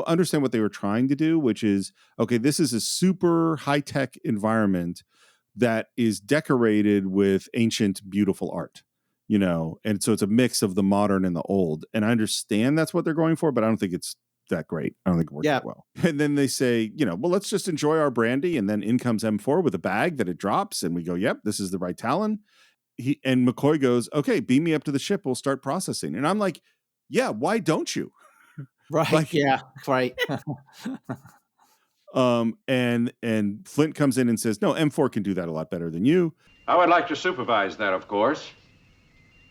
understand what they were trying to do, which is, okay, this is a super high tech environment that is decorated with ancient, beautiful art, and so it's a mix of the modern and the old. And I understand that's what they're going for, but I don't think it's that great. I don't think it works that well. And then they say, well, let's just enjoy our brandy. And then in comes M4 with a bag that it drops. And we go, yep, this is the Ryetalyn. And McCoy goes, okay, beam me up to the ship. We'll start processing. And I'm like, yeah, why don't you? Right. Yeah. Right. And Flynt comes in and says, no, M4 can do that a lot better than you. I would like to supervise that, of course.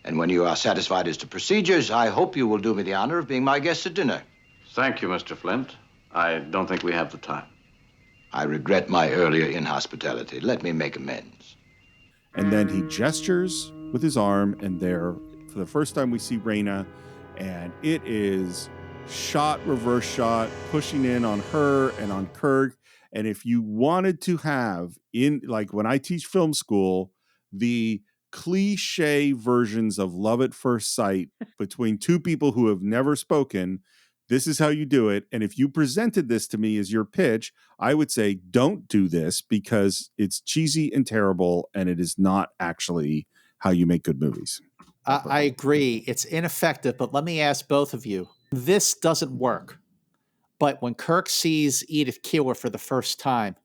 And when you are satisfied as to procedures, I hope you will do me the honor of being my guest at dinner. Thank you, Mr. Flynt. I don't think we have the time. I regret my earlier inhospitality. Let me make amends. And then he gestures with his arm, and there, for the first time, we see Rayna, and it is shot, reverse shot, pushing in on her and on Kirk. And if you wanted to have, like when I teach film school, the cliche versions of love at first sight between two people who have never spoken, this is how you do it. And if you presented this to me as your pitch, I would say, don't do this because it's cheesy and terrible, and it is not actually how you make good movies. I agree. It's ineffective, but let me ask both of you. This doesn't work. But when Kirk sees Edith Keeler for the first time,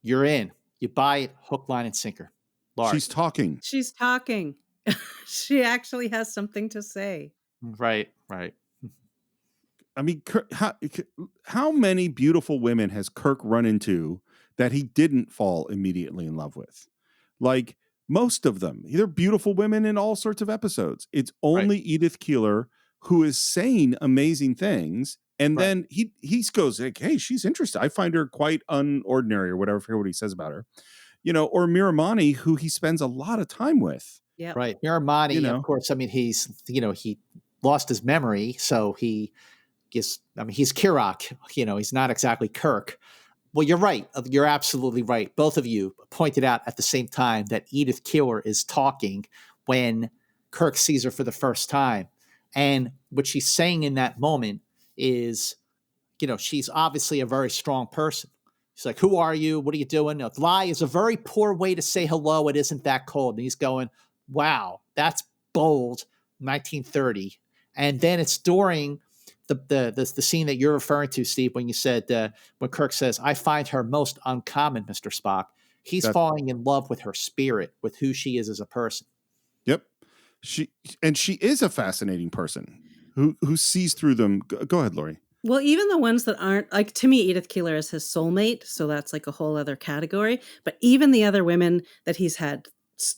you're in. You buy it, hook, line, and sinker. Laura. She's talking. She's talking. She actually has something to say. Right. I mean, how many beautiful women has Kirk run into that he didn't fall immediately in love with? Like, most of them. They're beautiful women in all sorts of episodes. It's only Edith Keeler who is saying amazing things. And then he goes like, hey, she's interesting. I find her quite unordinary, or whatever. I forget what he says about her. Or Miramani, who he spends a lot of time with. Yeah. Right. Miramani, of course, I mean, he's lost his memory. So he's Kirok, he's not exactly Kirk. Well, you're right. You're absolutely right. Both of you pointed out at the same time that Edith Keeler is talking when Kirk sees her for the first time. And what she's saying in that moment is, she's obviously a very strong person. She's like, who are you? What are you doing? Lie is a very poor way to say hello. It isn't that cold. And he's going, wow, that's bold, 1930. And then it's during the scene that you're referring to, Steve, when you said, when Kirk says, I find her most uncommon, Mr. Spock. He's falling in love with her spirit, with who she is as a person. Yep. She is a fascinating person who sees through them. Go ahead, Lori. Well, even the ones that aren't, like, to me, Edith Keeler is his soulmate. So that's like a whole other category. But even the other women that he's had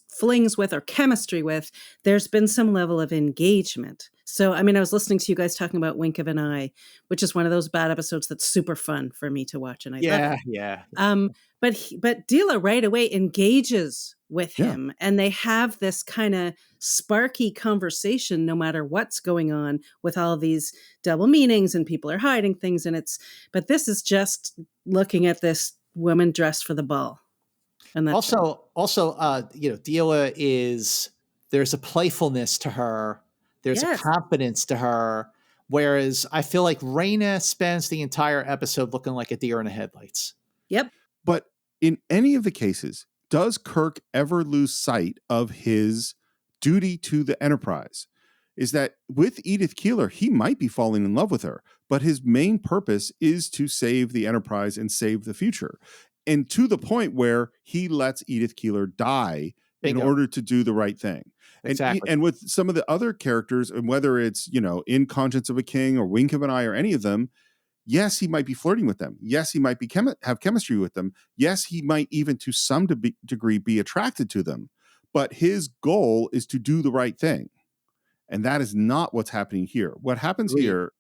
flings with or chemistry with, there's been some level of engagement. So, I mean, I was listening to you guys talking about Wink of an Eye, which is one of those bad episodes that's super fun for me to watch. And I love it. But Dila right away engages with him, and they have this kind of sparky conversation no matter what's going on with all these double meanings and people are hiding things. And but this is just looking at this woman dressed for the ball. And that's also, Dila there's a playfulness to her. There's a confidence to her. Whereas I feel like Rayna spends the entire episode looking like a deer in the headlights. Yep. But in any of the cases, does Kirk ever lose sight of his duty to the Enterprise? is that with Edith Keeler, he might be falling in love with her, but his main purpose is to save the Enterprise and save the future. And to the point where he lets Edith Keeler die in order to do the right thing. Exactly. And with some of the other characters, and whether it's, in Conscience of a King or Wink of an Eye or any of them, yes, he might be flirting with them. Yes, he might be have chemistry with them. Yes, he might even to some degree be attracted to them. But his goal is to do the right thing. And that is not what's happening here. What happens here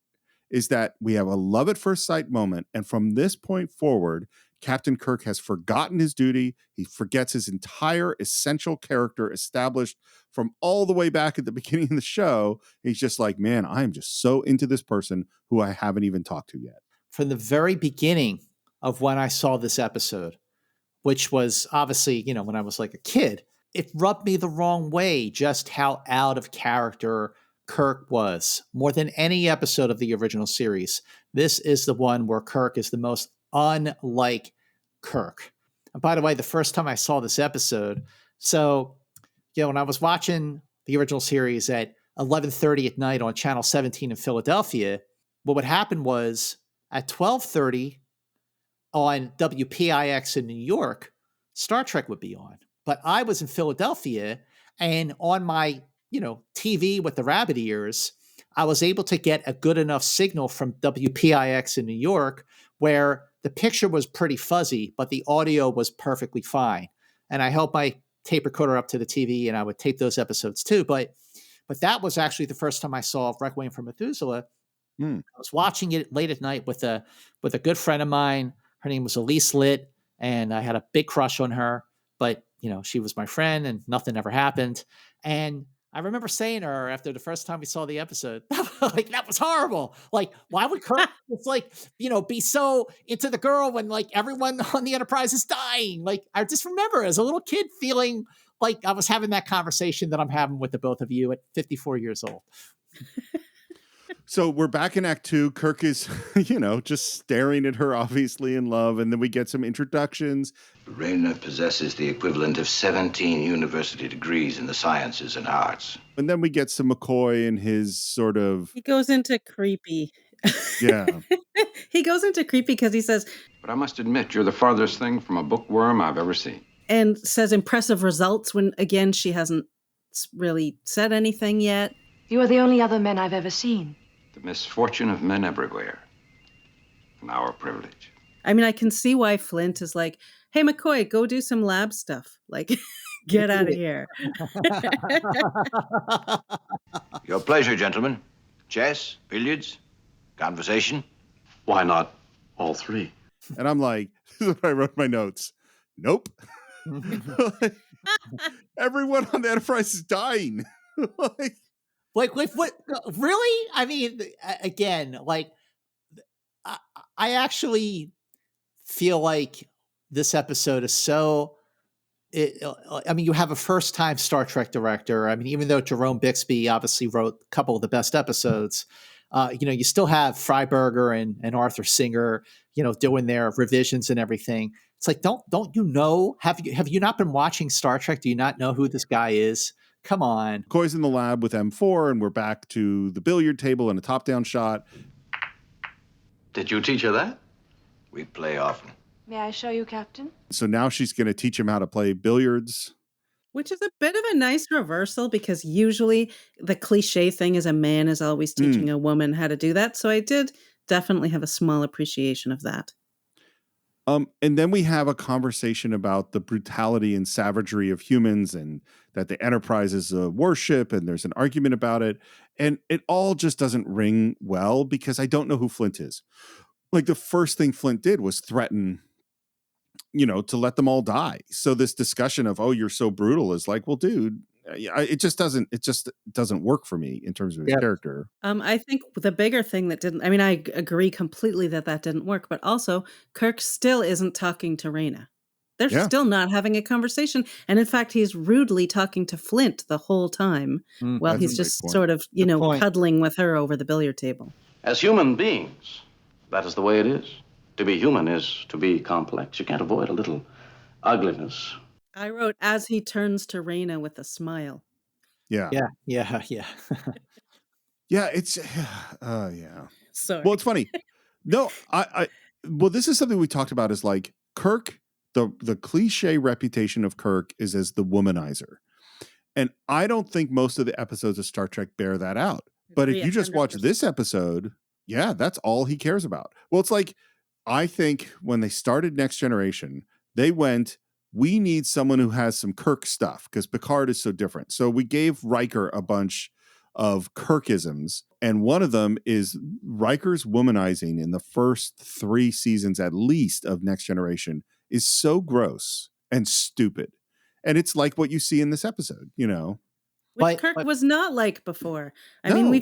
is that we have a love at first sight moment. And from this point forward, Captain Kirk has forgotten his duty. He forgets his entire essential character established from all the way back at the beginning of the show. He's just like, man, I'm just so into this person who I haven't even talked to yet. From the very beginning of when I saw this episode, which was obviously, when I was like a kid, it rubbed me the wrong way just how out of character Kirk was. More than any episode of the original series, this is the one where Kirk is the most unlike Kirk. And by the way, the first time I saw this episode, when I was watching the original series at 11:30 at night on Channel 17 in Philadelphia, what would happen was at 12:30 on WPIX in New York, Star Trek would be on. But I was in Philadelphia, and on my, TV with the rabbit ears, I was able to get a good enough signal from WPIX in New York where the picture was pretty fuzzy, but the audio was perfectly fine. And I held my tape recorder up to the TV and I would tape those episodes too. But that was actually the first time I saw Requiem for Methuselah. I was watching it late at night with a good friend of mine. Her name was Elise Litt, and I had a big crush on her. But, she was my friend and nothing ever happened. And I remember saying to her after the first time we saw the episode, like, that was horrible. Like, why would Kirk just be so into the girl when everyone on the Enterprise is dying? Like, I just remember as a little kid feeling like I was having that conversation that I'm having with the both of you at 54 years old. So we're back in Act 2. Kirk is, just staring at her, obviously in love. And then we get some introductions. Rayna possesses the equivalent of 17 university degrees in the sciences and arts. And then we get some McCoy and his sort of... He goes into creepy. Yeah. He goes into creepy because he says... But I must admit, you're the farthest thing from a bookworm I've ever seen. And says impressive results when, again, she hasn't really said anything yet. You are the only other men I've ever seen. The misfortune of men everywhere. And our privilege. I mean, I can see why Flynt is like, hey, McCoy, go do some lab stuff. Like, get out of here. Your pleasure, gentlemen. Chess, billiards, conversation. Why not all three? And I'm like, this is what I wrote in my notes. Nope. Everyone on the Enterprise is dying. Like what? Really? I mean, again, I actually feel like this episode is so. You have a first-time Star Trek director. I mean, even though Jerome Bixby obviously wrote a couple of the best episodes, you still have Freiberger and Arthur Singer, doing their revisions and everything. It's like, don't you know? Have you not been watching Star Trek? Do you not know who this guy is? Come on. McCoy's in the lab with M4, and we're back to the billiard table and a top-down shot. Did you teach her that? We play often. May I show you, Captain? So now she's going to teach him how to play billiards. Which is a bit of a nice reversal because usually the cliche thing is a man is always teaching a woman how to do that. So I did definitely have a small appreciation of that. And then we have a conversation about the brutality and savagery of humans and that the Enterprise is a warship, and there's an argument about it. And it all just doesn't ring well because I don't know who Flynt is. Like, the first thing Flynt did was threaten, to let them all die. So this discussion of, oh, you're so brutal is like, well, dude, it just doesn't work for me in terms of his character. I think the bigger thing that didn't, I agree completely that didn't work, but also Kirk still isn't talking to Rayna. They're still not having a conversation. And in fact, he's rudely talking to Flynt the whole time while he's just sort of, cuddling with her over the billiard table. As human beings, that is the way it is. To be human is to be complex. You can't avoid a little ugliness. I wrote, as he turns to Rayna with a smile. Yeah. Yeah. Yeah, it's yeah. Sorry. Well, it's funny. No, I well, this is something we talked about is like Kirk, the cliche reputation of Kirk is as the womanizer. And I don't think most of the episodes of Star Trek bear that out. But if Agree you just watch 100%. this episode, yeah, that's all he cares about. Well, it's like, I think when they started Next Generation, they went, we need someone who has some Kirk stuff because Picard is so different. So we gave Riker a bunch of Kirkisms. And one of them is Riker's womanizing in the first 3 seasons, at least, of Next Generation is so gross and stupid. And it's like what you see in this episode, you know. Which Kirk was not like before. I mean,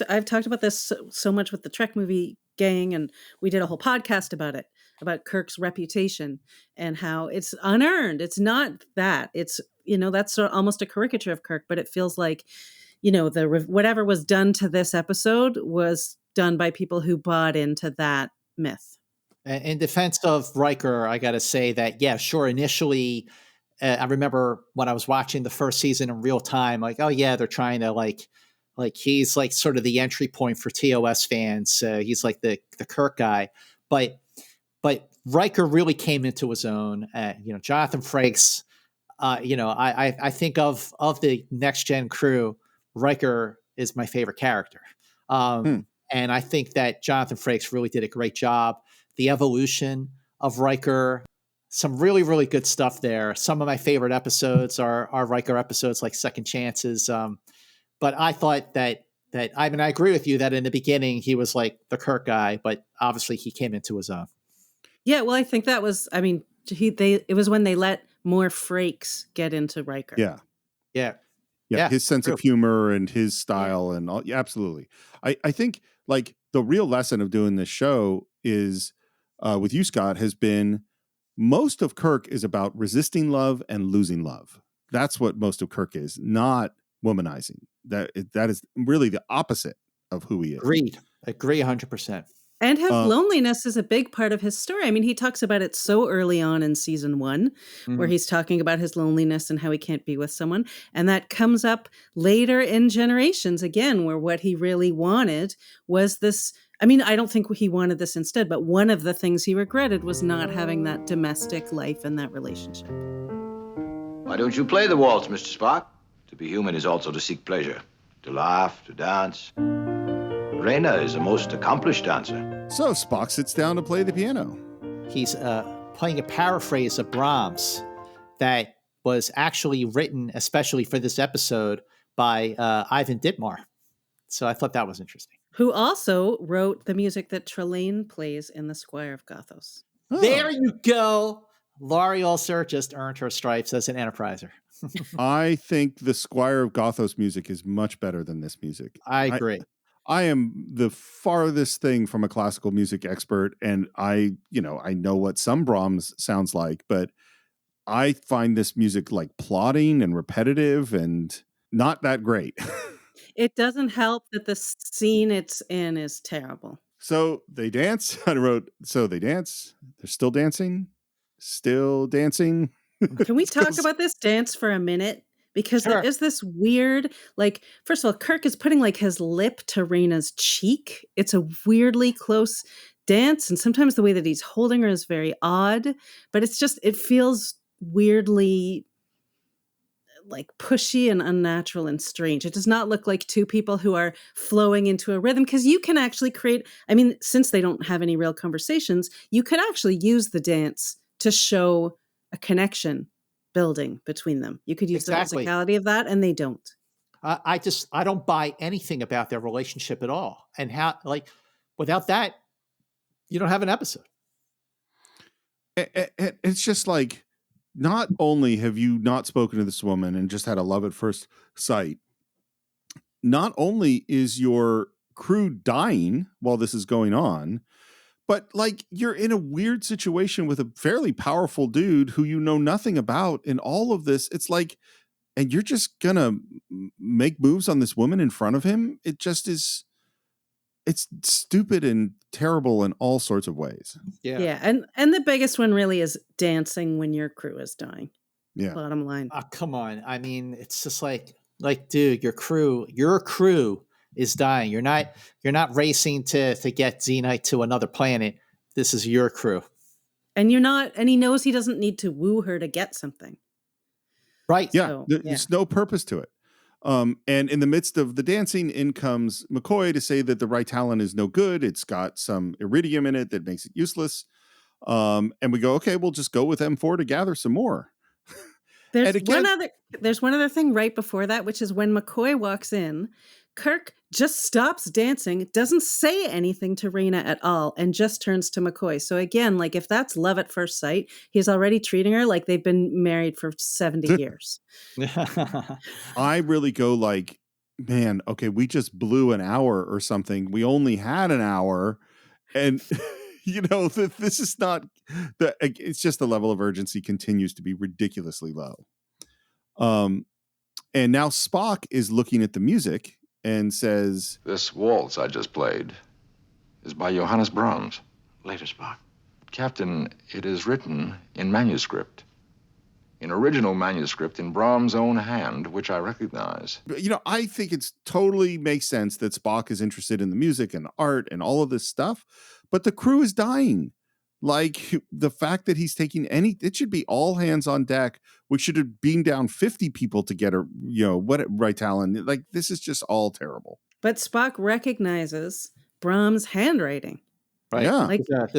I've talked about this so much with the Trek movie gang, and we did a whole podcast about it, about Kirk's reputation and how it's unearned. It's not that. It's, that's almost a caricature of Kirk, but it feels like, whatever was done to this episode was done by people who bought into that myth. In defense of Riker, I got to say that, yeah, sure, initially, I remember when I was watching the first season in real time, like, oh yeah, they're trying to like he's like sort of the entry point for TOS fans. He's like the Kirk guy, but Riker really came into his own. Jonathan Frakes. I think of the Next Gen crew, Riker is my favorite character, and I think that Jonathan Frakes really did a great job. The evolution of Riker. Some really, really good stuff there. Some of my favorite episodes are Riker episodes like Second Chances. But I thought that I agree with you that in the beginning he was like the Kirk guy, but obviously he came into his own. Yeah, well, I think that was, it was when they let more Frakes get into Riker. Yeah. His sense of humor and his style and all. Yeah, absolutely. I think like the real lesson of doing this show is with you, Scott, has been most of Kirk is about resisting love and losing love. That's what most of Kirk is, not womanizing. That is really the opposite of who he is. Agree 100%. And his loneliness is a big part of his story. I mean, he talks about it so early on in season 1, where he's talking about his loneliness and how he can't be with someone. And that comes up later in Generations again, where what he really wanted was this. I mean, I don't think he wanted this instead, but one of the things he regretted was not having that domestic life and that relationship. Why don't you play the waltz, Mr. Spock? To be human is also to seek pleasure, to laugh, to dance. Rayna is a most accomplished dancer. So Spock sits down to play the piano. He's playing a paraphrase of Brahms that was actually written especially for this episode by Ivan Ditmar. So I thought that was interesting. Who also wrote the music that Trelane plays in The Squire of Gothos. Oh. There you go. Laurie Ulster just earned her stripes as an Enterpriser. I think the Squire of Gothos music is much better than this music. I agree. I am the farthest thing from a classical music expert, and I know what some Brahms sounds like, but I find this music like plodding and repetitive and not that great. It doesn't help that the scene it's in is terrible. So they dance. I wrote, so they dance. They're still dancing. Still dancing. Can we talk about this dance for a minute? Because there is this weird, like, first of all, Kirk is putting like his lip to Rayna's cheek. It's a weirdly close dance. And sometimes the way that he's holding her is very odd, but it feels weirdly like pushy and unnatural and strange. It does not look like two people who are flowing into a rhythm, because you can actually create, since they don't have any real conversations, you could actually use the dance to show a connection building between them. You could use the physicality of that, and they don't. I don't buy anything about their relationship at all. And how, like, without that, you don't have an episode. It's just like, not only have you not spoken to this woman and just had a love at first sight, not only is your crew dying while this is going on, but like you're in a weird situation with a fairly powerful dude who you know nothing about in all of this. It's like, and you're just gonna make moves on this woman in front of him. It just is. It's stupid and terrible in all sorts of ways. Yeah. And the biggest one really is dancing when your crew is dying. Yeah. Bottom line. Come on. It's just like, dude, your crew is dying. You're not racing to get Xenite to another planet. This is your crew. And he knows he doesn't need to woo her to get something. Right. Yeah. So, There's no purpose to it. And in the midst of the dancing, in comes McCoy to say that the Ryetalyn is no good. It's got some iridium in it that makes it useless. And we go, okay, we'll just go with M4 to gather some more. There's one other thing right before that, which is when McCoy walks in, Kirk just stops dancing, doesn't say anything to Rayna at all, and just turns to McCoy. So again, like if that's love at first sight, he's already treating her like they've been married for 70 years. I really go like, man, okay, we just blew an hour or something. We only had an hour. And, this is not, it's just the level of urgency continues to be ridiculously low. And now Spock is looking at the music and says, "This waltz I just played is by Johannes Brahms." Later, Spock. "Captain, it is written in manuscript. In original manuscript in Brahms' own hand, which I recognize." I think it's totally makes sense that Spock is interested in the music and art and all of this stuff, but the crew is dying. Like the fact that he's taking it should be all hands on deck. We should have beamed down 50 people to get Ryetalyn. Like this is just all terrible. But Spock recognizes Brahms' handwriting. Right. Yeah.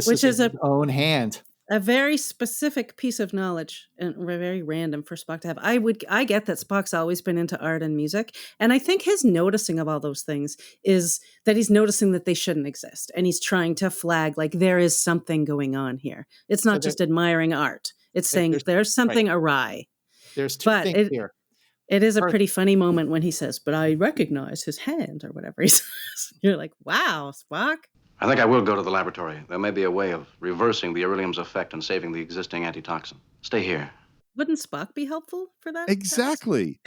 Which is his own hand. A very specific piece of knowledge and very random for Spock to have. I get that Spock's always been into art and music. And I think his noticing of all those things is that he's noticing that they shouldn't exist. And he's trying to flag like there is something going on here. It's not just admiring art. It's saying there's something awry. There's two things here. It is a pretty funny moment when he says, "But I recognize his hand," or whatever he says. You're like, wow, Spock. I think I will go to the laboratory. There may be a way of reversing the iridium's effect and saving the existing antitoxin. Stay here. Wouldn't Spock be helpful for that? Exactly.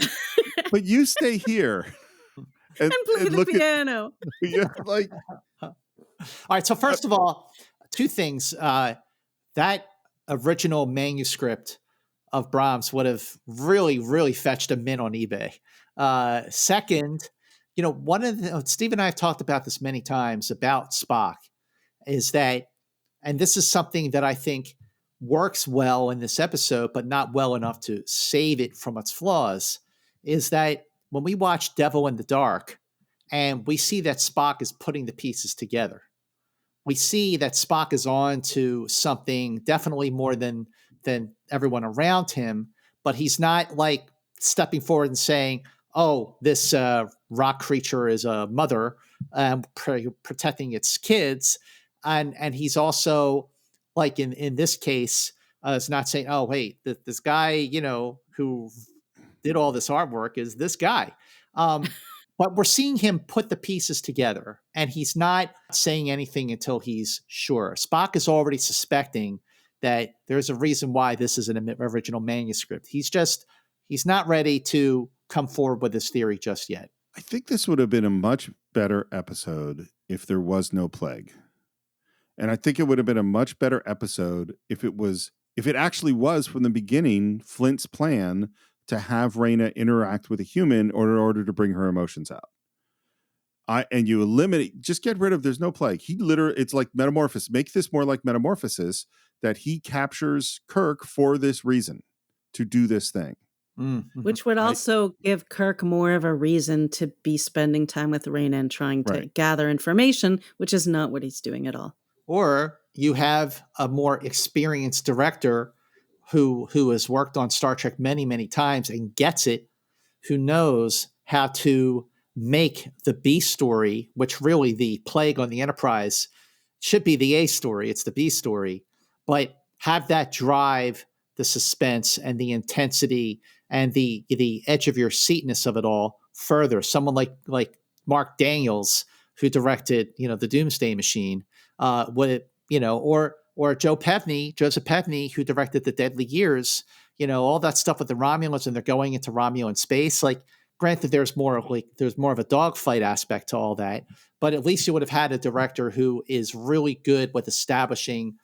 But you stay here. And play the piano. All right. So first of all, two things. That original manuscript of Brahms would have really, really fetched a mint on eBay. Second, one of the Steve and I have talked about this many times about Spock is that, and this is something that I think works well in this episode, but not well enough to save it from its flaws, is that when we watch Devil in the Dark and we see that Spock is putting the pieces together, we see that Spock is on to something definitely more than everyone around him, but he's not like stepping forward and saying, "Oh, this rock creature is a mother protecting its kids," and he's also like in this case is not saying, "Oh, hey, this guy who did all this artwork is this guy." But we're seeing him put the pieces together, and he's not saying anything until he's sure. Spock is already suspecting that there's a reason why this is an original manuscript. He's not ready to come forward with this theory just yet. I think this would have been a much better episode if there was no plague. And I think it would have been a much better episode if it actually was from the beginning Flynt's plan to have Rayna interact with a human in order to bring her emotions out. And you eliminate, just get rid of, there's no plague. It's like Metamorphosis. Make this more like Metamorphosis, that he captures Kirk for this reason, to do this thing. Mm-hmm. Which would also give Kirk more of a reason to be spending time with Rayna and trying to gather information, which is not what he's doing at all. Or you have a more experienced director who has worked on Star Trek many, many times and gets it, who knows how to make the B story, which really the plague on the Enterprise should be the A story. It's the B story, but have that drive the suspense and the intensity and the edge of your seatness of it all further. Someone like Mark Daniels, who directed, the Doomsday Machine, or Joseph Pevney, who directed The Deadly Years, all that stuff with the Romulans and they're going into Romulan space. Like, granted, there's more of a dogfight aspect to all that, but at least you would have had a director who is really good with establishing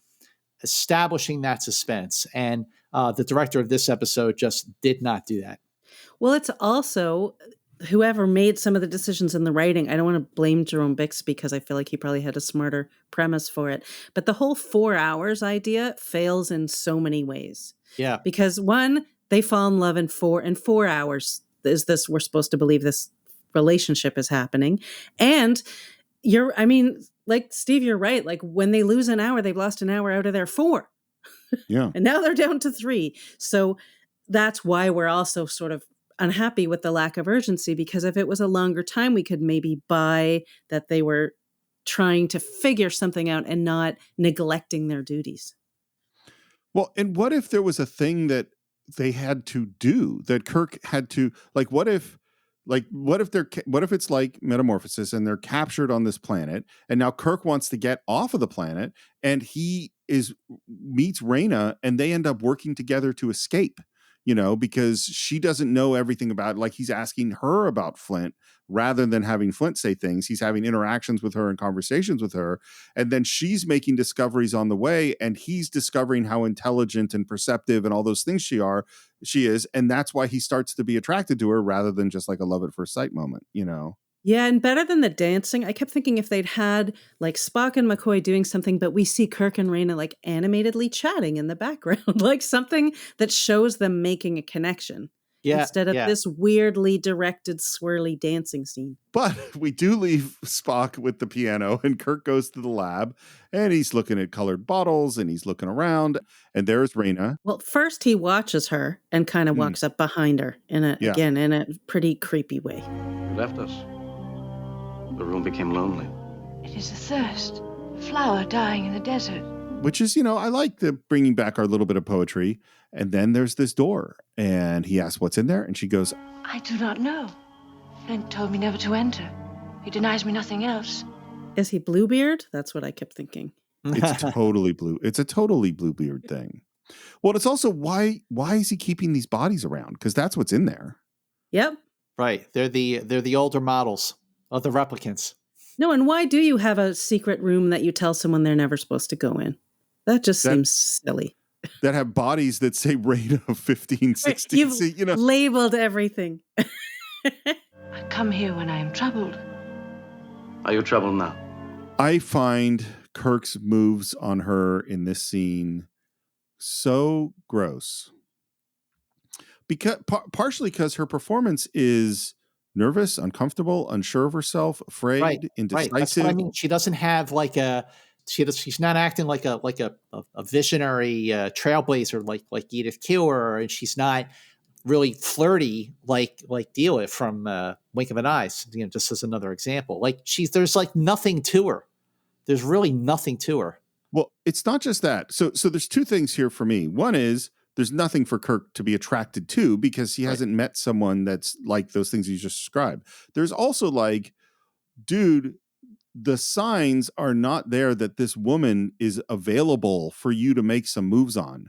that suspense. And the director of this episode just did not do that. Well, it's also whoever made some of the decisions in the writing, I don't want to blame Jerome Bixby because I feel like he probably had a smarter premise for it. But the whole 4 hours idea fails in so many ways. Yeah. Because one, they fall in love in 4 hours. We're supposed to believe this relationship is happening. And like Steve, you're right. Like when they lose an hour, they've lost an hour out of their 4. Yeah. And now they're down to 3. So that's why we're also sort of unhappy with the lack of urgency, because if it was a longer time, we could maybe buy that they were trying to figure something out and not neglecting their duties. Well, and what if there was a thing that they had to do that Kirk had to, like, what if it's like Metamorphosis and they're captured on this planet and now Kirk wants to get off of the planet and meets Rayna and they end up working together to escape, because she doesn't know everything about it. Like he's asking her about Flynt rather than having Flynt say things. He's having interactions with her and conversations with her. And then she's making discoveries on the way and he's discovering how intelligent and perceptive and all those things she is. And that's why he starts to be attracted to her rather than just like a love at first sight moment, Yeah, and better than the dancing, I kept thinking if they'd had like Spock and McCoy doing something, but we see Kirk and Rayna like animatedly chatting in the background, like something that shows them making a connection. Yeah, instead of this weirdly directed, swirly dancing scene. But we do leave Spock with the piano and Kirk goes to the lab and he's looking at colored bottles and he's looking around and there's Rayna. Well, first he watches her and kind of walks up behind her in a pretty creepy way. You left us. The room became lonely. It is a thirst, a flower dying in the desert. Which is, I like the bringing back our little bit of poetry. And then there's this door and he asks what's in there. And she goes, I do not know. Flynt told me never to enter. He denies me nothing else. Is he Bluebeard? That's what I kept thinking. It's totally blue. It's a totally Bluebeard thing. Well, it's also why is he keeping these bodies around? Because that's what's in there. Yep. Right. They're the older models of the replicants. No, and why do you have a secret room that you tell someone they're never supposed to go in? That just seems silly. That have bodies that say Rayna of 15, 16. You've labeled everything. I come here when I am troubled. Are you troubled now? I find Kirk's moves on her in this scene so gross. Because partially because her performance is nervous, uncomfortable, unsure of herself, afraid, indecisive. Right. That's what I mean. She doesn't have like she's not acting like a visionary trailblazer like Edith Keeler, and she's not really flirty like Deela from Wink of an Eye. Just as another example. Like there's like nothing to her. There's really nothing to her. Well, it's not just that. So there's two things here for me. One is there's nothing for Kirk to be attracted to because he hasn't met someone that's like those things you just described. There's also like, dude, the signs are not there that this woman is available for you to make some moves on.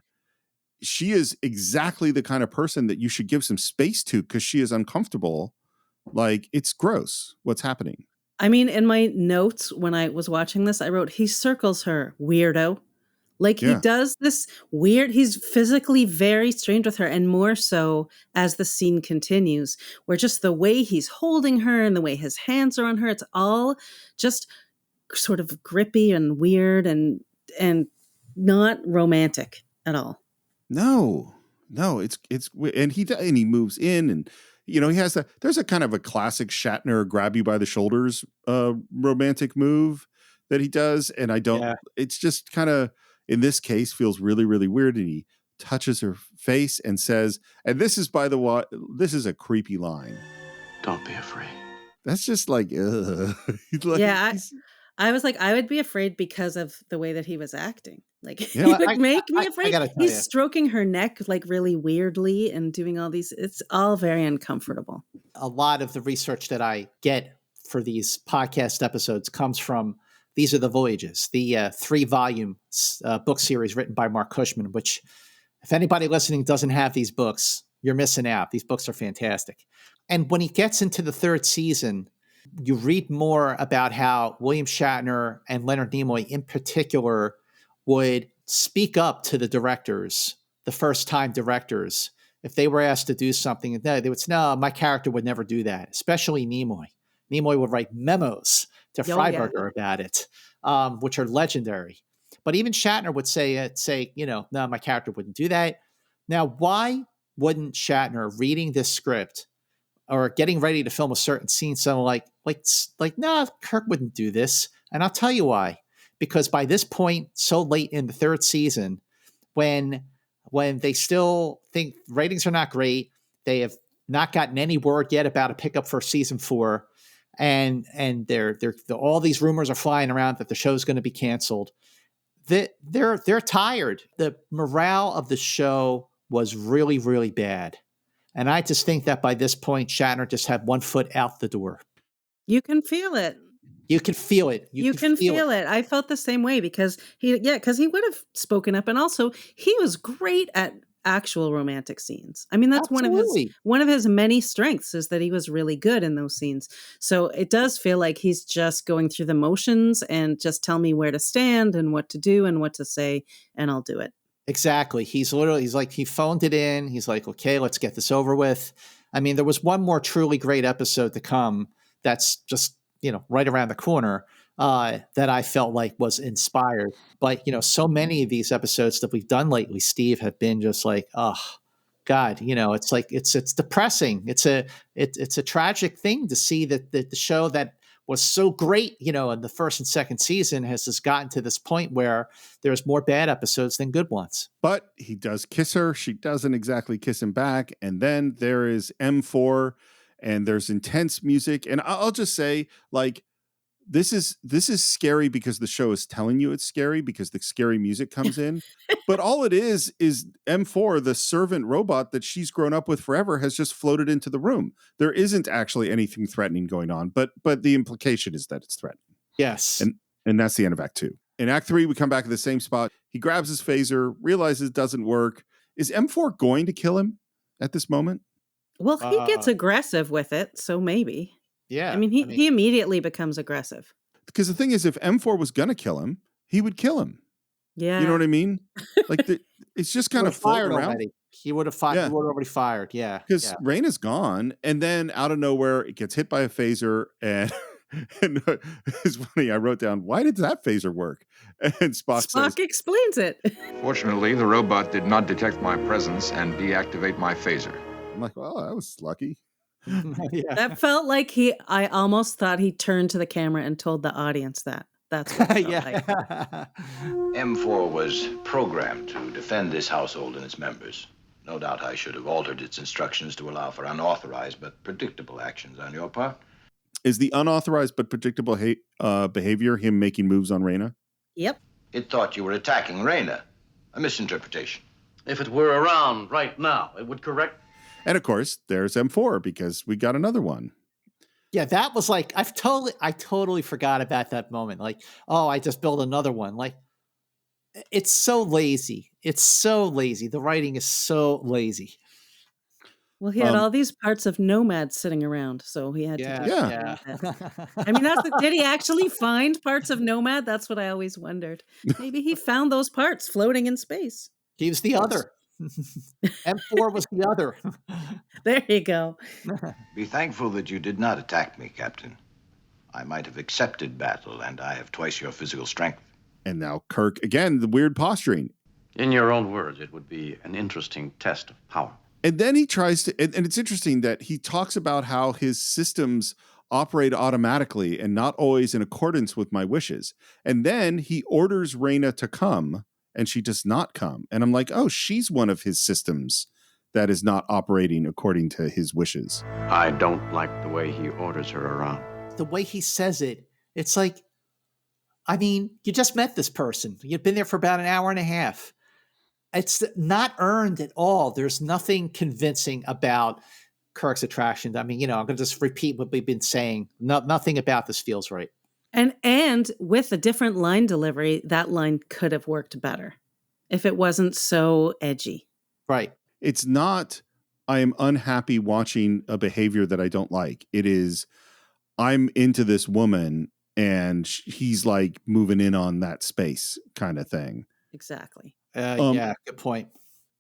She is exactly the kind of person that you should give some space to because she is uncomfortable. Like, it's gross what's happening. I mean, in my notes when I was watching this, I wrote, he circles her, weirdo. Like he does this weird, he's physically very strange with her, and more so as the scene continues, where just the way he's holding her and the way his hands are on her, it's all just sort of grippy and weird and not romantic at all. No, it's and he moves in and he has there's a kind of a classic Shatner grab you by the shoulders romantic move that he does, and it's just kind of in this case feels really, really weird. And he touches her face and says, and this is, by the way, this is a creepy line. Don't be afraid. That's just like, ugh. I was like, I would be afraid because of the way that he was acting. Like, he would make me afraid. He's stroking her neck like really weirdly and doing all these. It's all very uncomfortable. A lot of the research that I get for these podcast episodes comes from These Are the Voyages, the 3-volume book series written by Mark Cushman, which if anybody listening doesn't have these books, you're missing out. These books are fantastic. And when he gets into the 3rd season, you read more about how William Shatner and Leonard Nimoy in particular would speak up to the directors, the first-time directors, if they were asked to do something, they would say, no, my character would never do that, especially Nimoy. Nimoy would write memos to Freiberger about it, which are legendary. But even Shatner would say, no, my character wouldn't do that. Now, why wouldn't Shatner, reading this script or getting ready to film a certain scene, someone no, Kirk wouldn't do this? And I'll tell you why. Because by this point, so late in the third season, when they still think ratings are not great, they have not gotten any word yet about a pickup for season 4, and they're all these rumors are flying around that the show's going to be canceled. They're tired. The morale of the show was really, really bad, and I just think that by this point, Shatner just had one foot out the door. You can feel it. You can feel it. You can feel it. I felt the same way because he would have spoken up, and also he was great at actual romantic scenes. I mean, that's one of his many strengths, is that he was really good in those scenes. So it does feel like he's just going through the motions and just tell me where to stand and what to do and what to say, and I'll do it. Exactly. He phoned it in. He's like, okay, let's get this over with. I mean, there was one more truly great episode to come that's just, right around the corner, that I felt like was inspired. But, so many of these episodes that we've done lately, Steve, have been just like, oh God, it's like, it's depressing. It's a tragic thing to see that the show that was so great, in the first and second season has just gotten to this point where there's more bad episodes than good ones. But he does kiss her. She doesn't exactly kiss him back. And then there is M4, and there's intense music. And I'll just say, like, this is scary because the show is telling you it's scary because the scary music comes in. But all it is M4, the servant robot that she's grown up with forever, has just floated into the room. There isn't actually anything threatening going on, but the implication is that it's threatening. Yes. And that's the end of Act 2. In Act 3, we come back at the same spot. He grabs his phaser, realizes it doesn't work. Is M4 going to kill him at this moment? Well, he gets aggressive with it, so maybe. Yeah. I mean, he immediately becomes aggressive. Because the thing is, if M4 was going to kill him, he would kill him. Yeah. You know what I mean? Like, it's just kind of floating around. Already. He would have fired. Yeah. He would have already fired. Yeah. Because Rayna's gone, and then out of nowhere, it gets hit by a phaser, and it's funny. I wrote down, why did that phaser work? And Spock says, explains it. Fortunately, the robot did not detect my presence and deactivate my phaser. I'm like, well, that was lucky. Yeah. That felt like I almost thought he turned to the camera and told the audience that. That's what it felt like. M4 was programmed to defend this household and its members. No doubt I should have altered its instructions to allow for unauthorized but predictable actions on your part. Is the unauthorized but predictable behavior him making moves on Rayna? Yep. It thought you were attacking Rayna. A misinterpretation. If it were around right now, it would correct. And of course, there's M4 because we got another one. Yeah, that was like, I totally forgot about that moment. Like, oh, I just built another one. Like, it's so lazy. It's so lazy. The writing is so lazy. Well, he had all these parts of Nomad sitting around, so he had to do that. I mean, did he actually find parts of Nomad? That's what I always wondered. Maybe he found those parts floating in space. He was the other. M4 was the other. There you go. Be thankful that you did not attack me, Captain. I might have accepted battle, and I have twice your physical strength. And now Kirk, again, the weird posturing. In your own words, it would be an interesting test of power. And then he tries to, and it's interesting that he talks about how his systems operate automatically and not always in accordance with my wishes. And then he orders Rayna to come, and she does not come. And I'm like, oh, she's one of his systems that is not operating according to his wishes. I don't like the way he orders her around. The way he says it, it's like, I mean, you just met this person. You've been there for about an hour and a half. It's not earned at all. There's nothing convincing about Kirk's attraction. I mean, I'm going to just repeat what we've been saying. Nothing about this feels right. And with a different line delivery, that line could have worked better if it wasn't so edgy. Right. It's not, I am unhappy watching a behavior that I don't like. It is, I'm into this woman and he's like moving in on that space kind of thing. Exactly. Yeah, good point.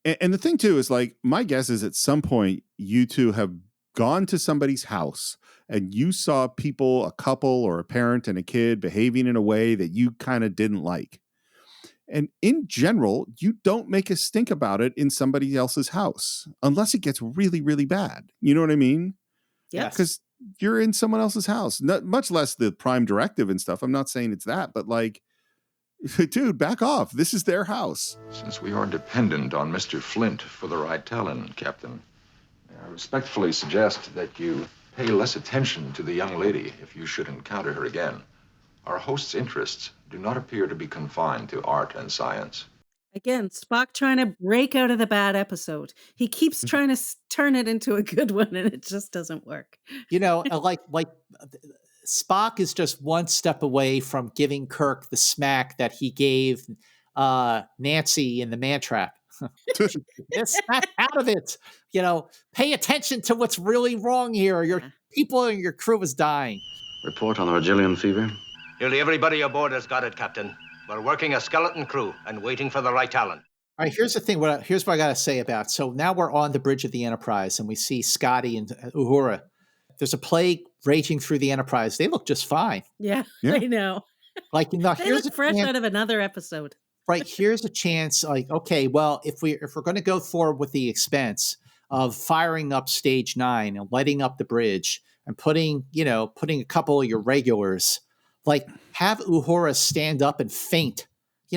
And the thing too is like, my guess is at some point you two have gone to somebody's house and you saw people, a couple or a parent and a kid behaving in a way that you kind of didn't like. And in general, you don't make a stink about it in somebody else's house unless it gets really, really bad. You know what I mean? Yeah. Because you're in someone else's house, not much less the prime directive and stuff. I'm not saying it's that, but like, dude, back off. This is their house. Since we are dependent on Mr. Flynt for the Ryetalyn, Captain, I respectfully suggest that you pay less attention to the young lady if you should encounter her again. Our host's interests do not appear to be confined to art and science. Again, Spock trying to break out of the bad episode. He keeps trying to turn it into a good one, and it just doesn't work. You know, like Spock is just one step away from giving Kirk the smack that he gave Nancy in the man trap. Just snap out of it. You know, pay attention to what's really wrong here. Your people and your crew is dying. Report on the Raytalyn fever. Nearly everybody aboard has got it, Captain. We're working a skeleton crew and waiting for the Ryetalyn. All right, here's the thing. Here's what I got to say about. So now we're on the bridge of the Enterprise, and we see Scotty and Uhura. There's a plague raging through the Enterprise. They look just fine. Yeah. I know. Like, no, they here's look fresh out of another episode. Right, here's a chance. Like, okay, well, if we're going to go forward with the expense of firing up Stage 9 and lighting up the bridge and putting a couple of your regulars, like have Uhura stand up and faint,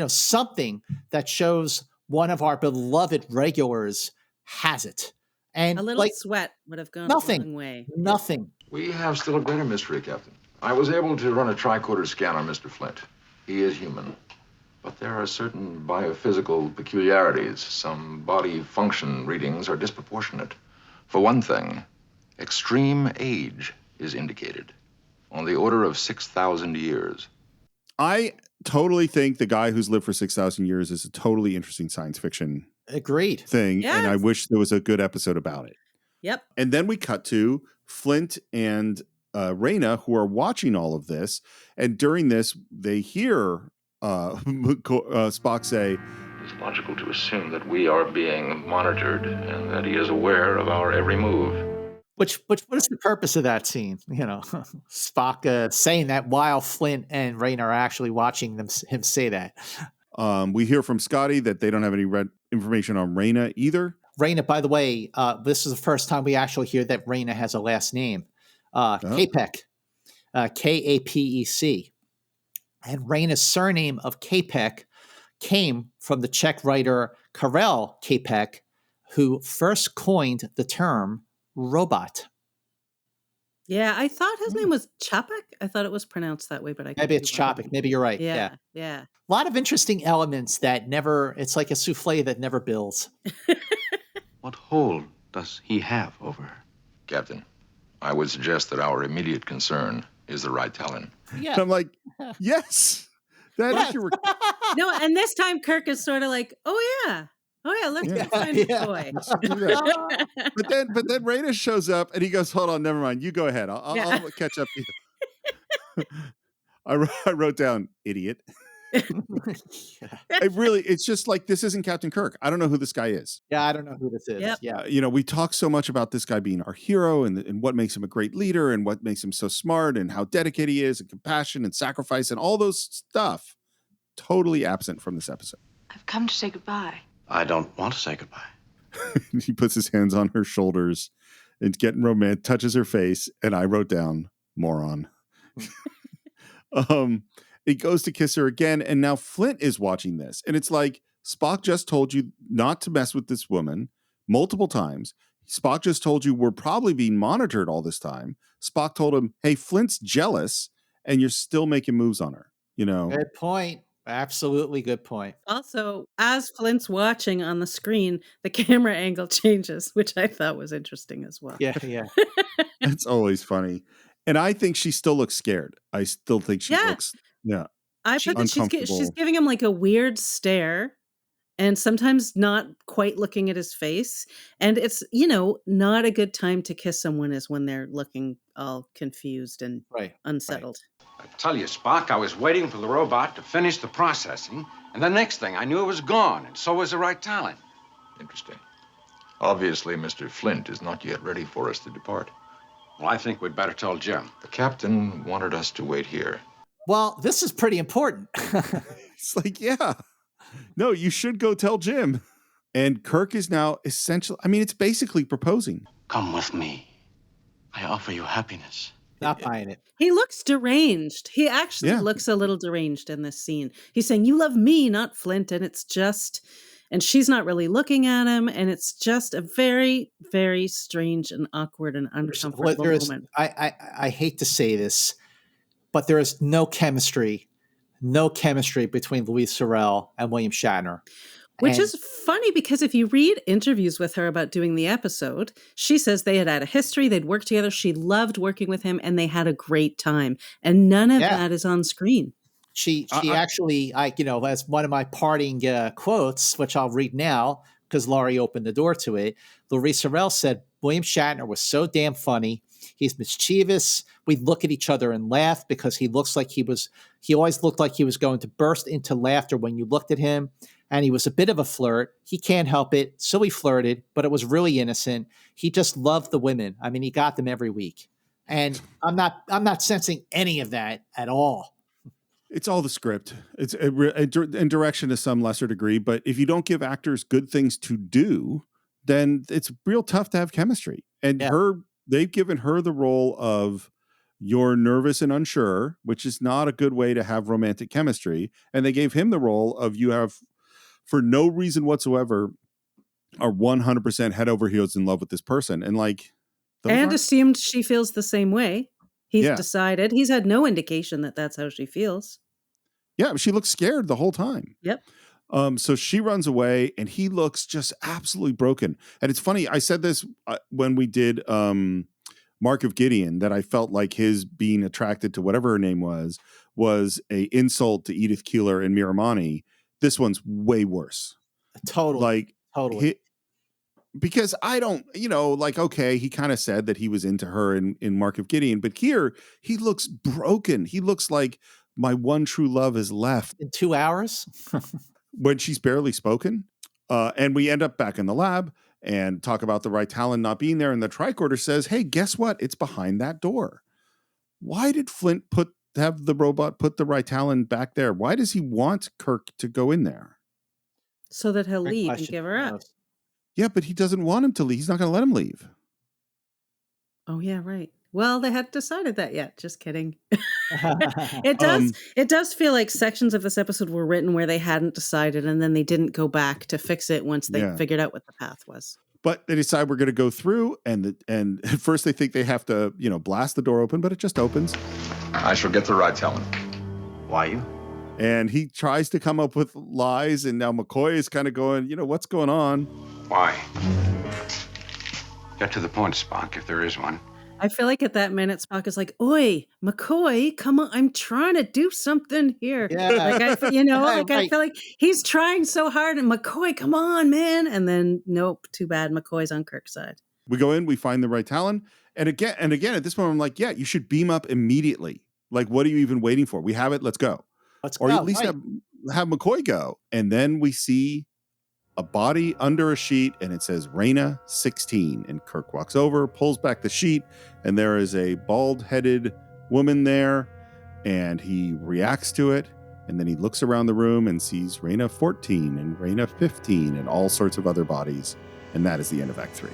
something that shows one of our beloved regulars has it. And a little sweat would have gone a long way. Nothing. We have still a greater mystery, Captain. I was able to run a tricorder scan on Mr. Flynt. He is human. But there are certain biophysical peculiarities. Some body function readings are disproportionate. For one thing, extreme age is indicated, on the order of 6,000 years. I totally think the guy who's lived for 6,000 years is a totally interesting science fiction Agreed thing, and I wish there was a good episode about it. Yep. And then we cut to Flynt and Rayna, who are watching all of this, and during this, they hear Spock say, "It's logical to assume that we are being monitored and that he is aware of our every move." Which what is the purpose of that scene? Spock saying that while Flynt and Rayna are actually watching him say that. We hear from Scotty that they don't have any information on Rayna either. Rayna, by the way, this is the first time we actually hear that Rayna has a last name. Kapec, Kapec. And Rayna's surname of Kapec came from the Czech writer Karel Kapec, who first coined the term robot. Yeah, I thought his name was Chapek. I thought it was pronounced that way, but maybe it's Chapek. Maybe you're right. Yeah. A lot of interesting elements that it's like a souffle that never builds. What hold does he have over her? Captain, I would suggest that our immediate concern is the Ryetalyn. Yeah. And I'm like, yes. That is your... No, and this time Kirk is sort of like, oh yeah, let's go find the boy. But then Rayna shows up and he goes, hold on, never mind. You go ahead. I'll catch up to you. I wrote down, idiot. It's just like, this isn't Captain Kirk. I don't know who this guy is. Yeah, I don't know who this is. Yep. Yeah. We talk so much about this guy being our hero and what makes him a great leader and what makes him so smart and how dedicated he is and compassion and sacrifice and all those stuff. Totally absent from this episode. I've come to say goodbye. I don't want to say goodbye. He puts his hands on her shoulders and getting romantic, touches her face, and I wrote down moron. He goes to kiss her again, and now Flynt is watching this. And it's like, Spock just told you not to mess with this woman multiple times. Spock just told you we're probably being monitored all this time. Spock told him, hey, Flynt's jealous, and you're still making moves on her. Good point. Absolutely good point. Also, as Flynt's watching on the screen, the camera angle changes, which I thought was interesting as well. Yeah. It's always funny. And I think she still looks scared. I still think she looks... Yeah. I put that she's giving him like a weird stare and sometimes not quite looking at his face. And it's, not a good time to kiss someone is when they're looking all confused and unsettled. I tell you, Spock, I was waiting for the robot to finish the processing, and the next thing I knew it was gone, and so was the Ryetalyn. Interesting. Obviously, Mr. Flynt is not yet ready for us to depart. Well, I think we'd better tell Jim. The captain wanted us to wait here. Well, this is pretty important. It's like, yeah. No, you should go tell Jim. And Kirk is now essentially, I mean, it's basically proposing. Come with me. I offer you happiness. Not buying it. He looks deranged. He actually looks a little deranged in this scene. He's saying, you love me, not Flynt. And it's just, and she's not really looking at him. And it's just a very, very strange and awkward and uncomfortable moment. I hate to say this, but there is no chemistry between Louise Sorel and William Shatner. Which is funny because if you read interviews with her about doing the episode, she says they had a history, they'd worked together, she loved working with him, and they had a great time. And none of that is on screen. She actually, as one of my parting quotes, which I'll read now because Laurie opened the door to it, Louise Sorel said, William Shatner was so damn funny. He's mischievous. We'd look at each other and laugh because he always looked like he was going to burst into laughter when you looked at him. And he was a bit of a flirt. He can't help it. So he flirted, but it was really innocent. He just loved the women. I mean, he got them every week. And I'm not sensing any of that at all. It's all the script. It's in direction to some lesser degree. But if you don't give actors good things to do, then it's real tough to have chemistry. And they've given her the role of you're nervous and unsure, which is not a good way to have romantic chemistry. And they gave him the role of you have, for no reason whatsoever, are 100% head over heels in love with this person. And assumed she feels the same way. He's decided. He's had no indication that that's how she feels. Yeah, she looks scared the whole time. Yep. So she runs away and he looks just absolutely broken. And it's funny, I said this when we did Mark of Gideon, that I felt like his being attracted to whatever her name was a insult to Edith Keeler and Miramani. This one's way worse. Totally. Because I don't, okay, he kind of said that he was into her in Mark of Gideon, but here he looks broken. He looks like my one true love is left. In 2 hours? When she's barely spoken. And we end up back in the lab and talk about the Ryetalyn not being there. And the tricorder says, hey, guess what? It's behind that door. Why did Flynt have the robot put the Ryetalyn back there? Why does he want Kirk to go in there? So that he'll leave and give her up. Yeah, but he doesn't want him to leave. He's not going to let him leave. Oh, yeah, right. Well, they hadn't decided that yet. Just kidding. It does feel like sections of this episode were written where they hadn't decided and then they didn't go back to fix it once they figured out what the path was. But they decide we're going to go through, and at first they think they have to, blast the door open, but it just opens. I shall get the Ryetalyn. Why you? And he tries to come up with lies, and now McCoy is kind of going, what's going on? Why? Get to the point, Spock, if there is one. I feel like at that minute, Spock is like, oi, McCoy, come on, I'm trying to do something here. Yeah. I feel like he's trying so hard, and McCoy, come on, man. And then, nope, too bad, McCoy's on Kirk's side. We go in, we find the Ryetalyn, and again, at this point, I'm like, yeah, you should beam up immediately. Like, what are you even waiting for? We have it, let's go. Or at least have McCoy go. And then we see a body under a sheet, and it says Rayna 16. And Kirk walks over, pulls back the sheet, and there is a bald-headed woman there, and he reacts to it. And then he looks around the room and sees Rayna 14 and Rayna 15 and all sorts of other bodies. And that is the end of Act 3.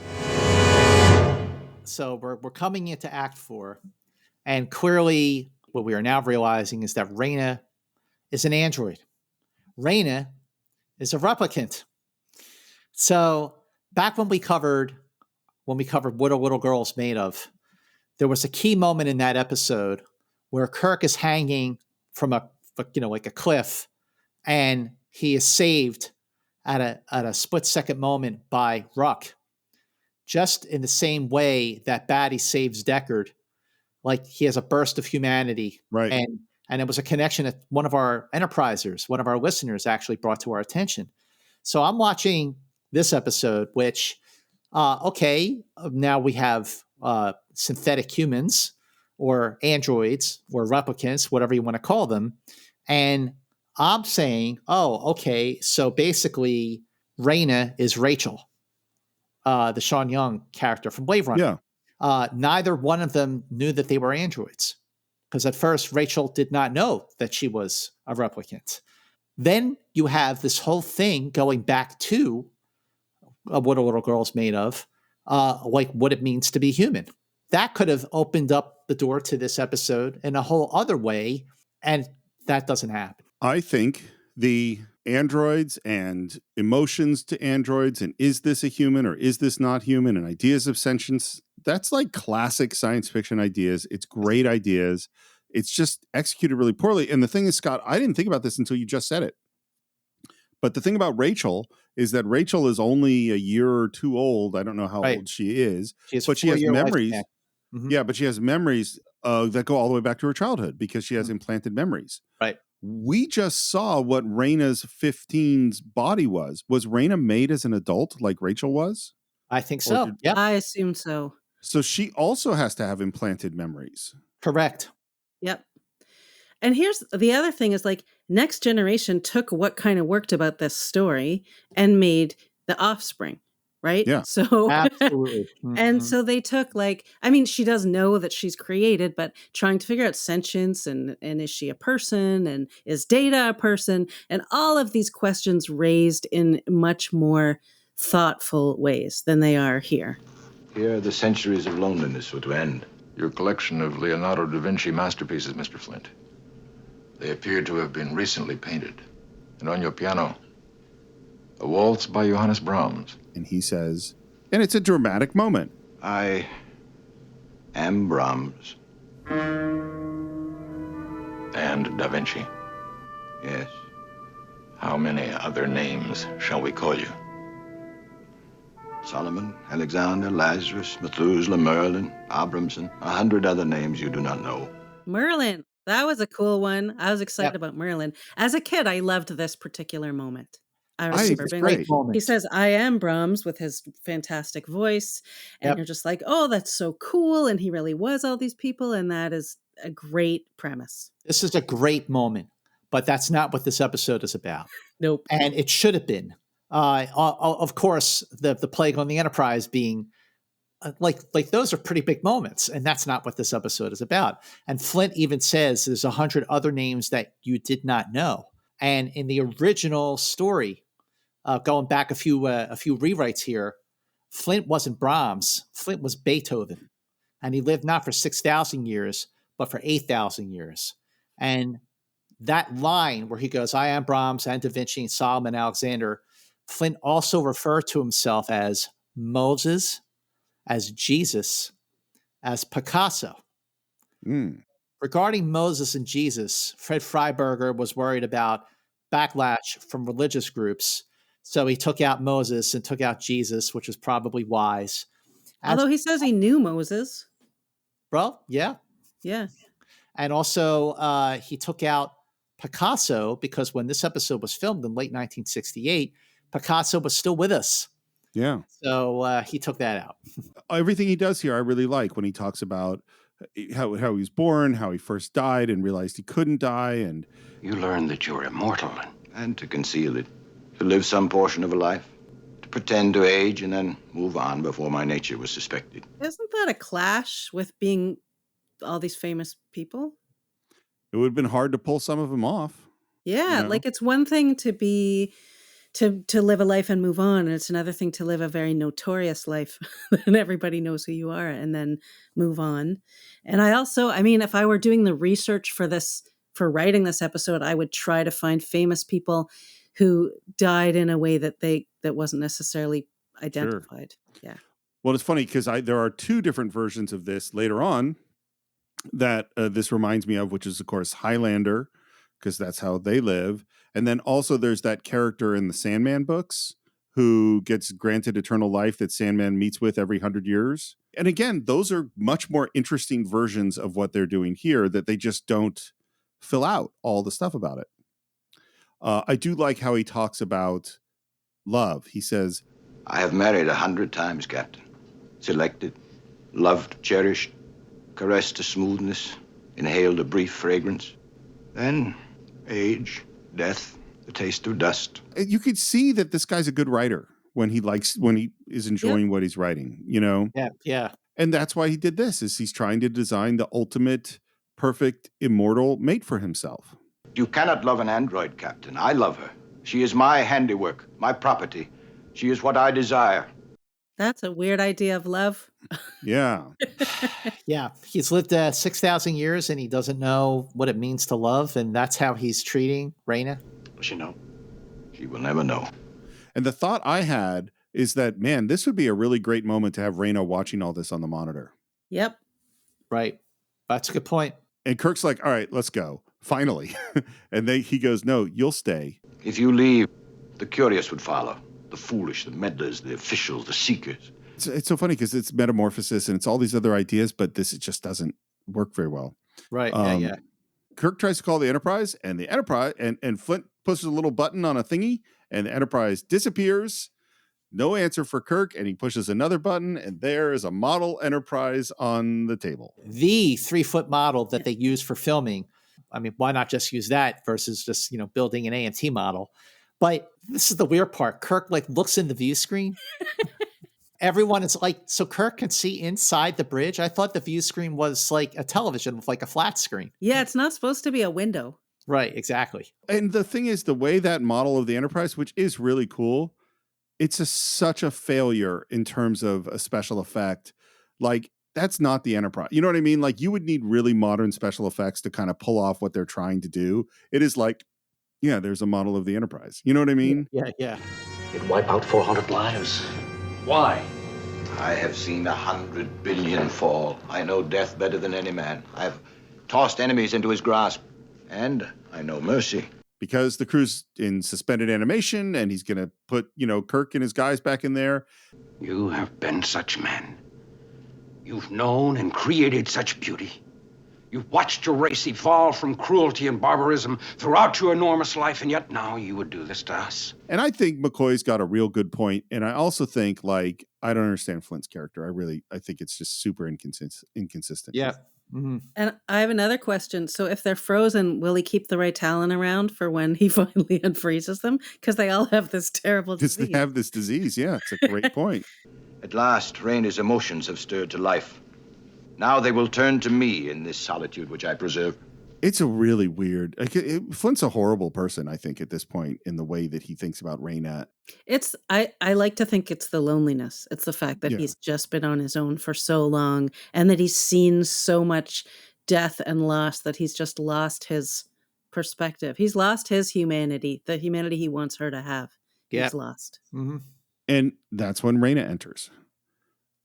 So we're coming into Act 4, and clearly what we are now realizing is that Rayna is an android. Rayna is a replicant. So back when we covered What Are Little Girls Made Of, there was a key moment in that episode where Kirk is hanging from like a cliff, and he is saved at a split-second moment by Ruck. Just in the same way that Batty saves Deckard, like he has a burst of humanity. Right. And it was a connection that one of our enterprisers, one of our listeners actually brought to our attention. So I'm watching this episode, which, now we have synthetic humans or androids or replicants, whatever you want to call them. And I'm saying, so basically Rayna is Rachel, the Sean Young character from Wave Runner. Yeah. Neither one of them knew that they were androids, because at first Rachel did not know that she was a replicant. Then you have this whole thing going back to what a little girl's made of, like what it means to be human. That could have opened up the door to this episode in a whole other way, and that doesn't happen. I think the androids and emotions to androids and is this a human or is this not human and ideas of sentience, that's like classic science fiction ideas. It's great ideas. It's just executed really poorly. And the thing is, Scott, I didn't think about this until you just said it. But the thing about Rachel is that Rachel is only a year or two old. I don't know how old she is, but she has memories. Mm-hmm. Yeah, but she has memories that go all the way back to her childhood because she has implanted memories. Right. We just saw what Rayna's 15's body was. Was Rayna made as an adult like Rachel was? I think so. Yeah, I assume so. So she also has to have implanted memories. Correct. Yep. And here's the other thing is like Next Generation took what kind of worked about this story and made The Offspring, right? Yeah. So absolutely. Mm-hmm. And so they took like, I mean, she does know that she's created, but trying to figure out sentience and is she a person and is Data a person? And all of these questions raised in much more thoughtful ways than they are here. Here, the centuries of loneliness were to end. Your collection of Leonardo da Vinci masterpieces, Mr. Flynt. They appear to have been recently painted. And on your piano, a waltz by Johannes Brahms. And he says, and it's a dramatic moment. I am Brahms. And Da Vinci. Yes. How many other names shall we call you? Solomon, Alexander, Lazarus, Methuselah, Merlin, Abramson, 100 other names you do not know. Merlin. That was a cool one. I was excited about Merlin. As a kid, I loved this particular moment. I remember being like, he says, I am Brahms with his fantastic voice. And you're just like, oh, that's so cool. And he really was all these people. And that is a great premise. This is a great moment, but that's not what this episode is about. Nope. And it should have been. Of course, the plague on the Enterprise being like those are pretty big moments, and that's not what this episode is about. And Flynt even says there's 100 other names that you did not know. And in the original story, going back a few rewrites here, Flynt wasn't Brahms. Flynt was Beethoven, and he lived not for 6,000 years, but for 8,000 years. And that line where he goes, "I am Brahms and Da Vinci and Solomon, Alexander," Flynt also referred to himself as Moses, as Jesus, as Picasso. Regarding Moses and Jesus, Fred Freiberger was worried about backlash from religious groups, so he took out Moses and took out Jesus, which was probably wise. Although he says he knew Moses. Bro, yeah. Yeah. And also he took out Picasso because when this episode was filmed in late 1968, Picasso was still with us. Yeah. So he took that out. Everything he does here, I really like when he talks about how he was born, how he first died and realized he couldn't die. And you learn that you're immortal. And to conceal it, to live some portion of a life, to pretend to age and then move on before my nature was suspected. Isn't that a clash with being all these famous people? It would have been hard to pull some of them off. Yeah, you know? like it's one thing to be to live a life and move on, and it's another thing to live a very notorious life and everybody knows who you are and then move on. And I mean, if I were doing the research for writing this episode, I would try to find famous people who died in a way that wasn't necessarily identified. Sure. Yeah. Well, it's funny because there are two different versions of this later on that this reminds me of, which is, of course, Highlander, because that's how they live. And then also there's that character in the Sandman books who gets granted eternal life that Sandman meets with every 100 years. And again, those are much more interesting versions of what they're doing here that they just don't fill out all the stuff about it. I do like how he talks about love. He says, I have married 100 times, Captain. Selected, loved, cherished, caressed a smoothness, inhaled a brief fragrance. Then age, death, The taste through dust. You could see that this guy's a good writer when he is enjoying what he's writing, you know? Yeah, yeah. And that's why he did this, is he's trying to design the ultimate, perfect, immortal mate for himself. You cannot love an android, Captain. I love her. She is my handiwork, my property. She is what I desire. That's a weird idea of love. Yeah. Yeah. He's lived 6,000 years and he doesn't know what it means to love. And that's how he's treating Rayna. Does she know? She will never know. And the thought I had is that, man, this would be a really great moment to have Rayna watching all this on the monitor. Yep. Right. That's a good point. And Kirk's like, all right, let's go. Finally. And he goes, no, you'll stay. If you leave, the curious would follow. The foolish, the meddlers, the officials, the seekers. It's so funny because it's metamorphosis and it's all these other ideas, but this just doesn't work very well. Right. Yeah. Kirk tries to call the Enterprise, and the Enterprise and Flynt pushes a little button on a thingy, and the Enterprise disappears. No answer for Kirk, and he pushes another button, and there is a model Enterprise on the table. The 3-foot model that they use for filming. I mean, why not just use that versus just, building an AMT model? But this is the weird part. Kirk looks in the view screen. Everyone is so Kirk can see inside the bridge. I thought the view screen was like a television with a flat screen. Yeah, it's not supposed to be a window. Right, exactly. And the thing is, the way that model of the Enterprise, which is really cool, it's such a failure in terms of a special effect. That's not the Enterprise. You know what I mean? You would need really modern special effects to kind of pull off what they're trying to do. It is there's a model of the Enterprise. You know what I mean? Yeah. It'd wipe out 400 lives. Why? I have seen 100 billion fall. I know death better than any man. I've tossed enemies into his grasp. And I know mercy. Because the crew's in suspended animation, and he's going to put, Kirk and his guys back in there. You have been such men. You've known and created such beauty. You've watched your race evolve from cruelty and barbarism throughout your enormous life, and yet now you would do this to us. And I think McCoy's got a real good point. And I also think, I don't understand Flynt's character. I think it's just super inconsistent. Yeah. Mm-hmm. And I have another question. So if they're frozen, will he keep the Raytalyn around for when he finally unfreezes them? Because they all have this terrible disease. They have this disease. Yeah, it's a great point. At last, Rayna's emotions have stirred to life. Now they will turn to me in this solitude which I preserve. It's a really weird... Flynt's a horrible person, I think, at this point, in the way that he thinks about Rayna. I like to think it's the loneliness. It's the fact that he's just been on his own for so long, and that he's seen so much death and loss that he's just lost his perspective. He's lost his humanity, the humanity he wants her to have. Yep. He's lost. Mm-hmm. And that's when Rayna enters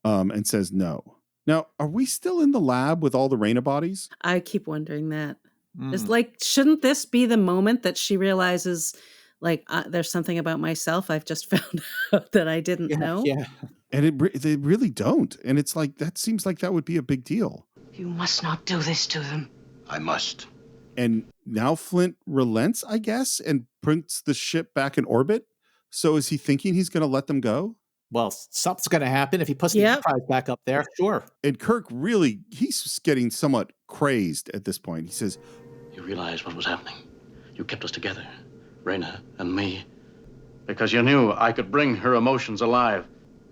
and says no. Now, are we still in the lab with all the Rayna bodies? I keep wondering that. It's shouldn't this be the moment that she realizes, there's something about myself I've just found out that I didn't know? Yeah. And they really don't. And it's that seems like that would be a big deal. You must not do this to them. I must. And now Flynt relents, I guess, and puts the ship back in orbit. So is he thinking he's going to let them go? Well, something's going to happen if he puts the Enterprise back up there. Sure. And Kirk he's getting somewhat crazed at this point. He says, You realize what was happening. You kept us together, Rayna and me. Because you knew I could bring her emotions alive.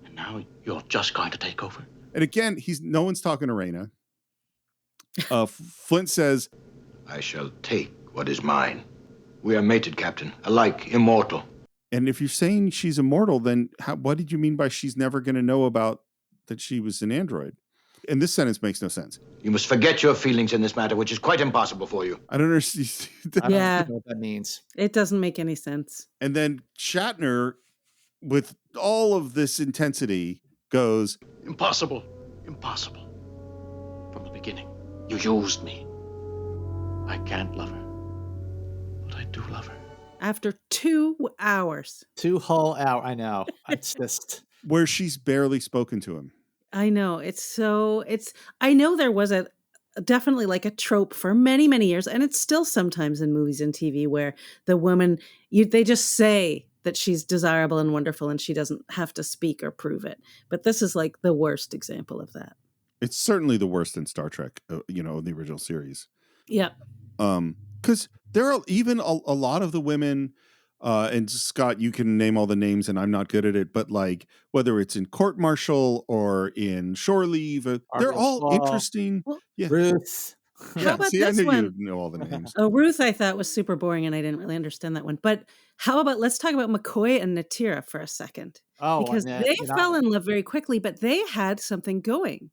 And now you're just going to take over. And again, no one's talking to Rayna. Flynt says, I shall take what is mine. We are mated, Captain, alike immortal. And if you're saying she's immortal, then what did you mean by she's never going to know about that she was an android? And this sentence makes no sense. You must forget your feelings in this matter, which is quite impossible for you. I don't understand. I don't know what that means. It doesn't make any sense. And then Shatner, with all of this intensity, goes, Impossible. Impossible. From the beginning, you used me. I can't love her. But I do love her. After 2 hours. 2 whole hours. I know. It's just... Where she's barely spoken to him. I know. I know there was definitely a trope for many, many years, and it's still sometimes in movies and TV where the woman, they just say that she's desirable and wonderful and she doesn't have to speak or prove it. But this is the worst example of that. It's certainly the worst in Star Trek, in the original series. Yeah. Because there are even a lot of the women And Scott, you can name all the names, and I'm not good at it, but like whether it's in Court Martial or in Shore Leave, they're all interesting. Well, Yeah, Ruth. How about see, I this knew one? you know all the names. Oh, Ruth, I thought was super boring, and I didn't really understand that one. But how about let's talk about McCoy and Natira for a second, because they fell in love very quickly, but they had something going.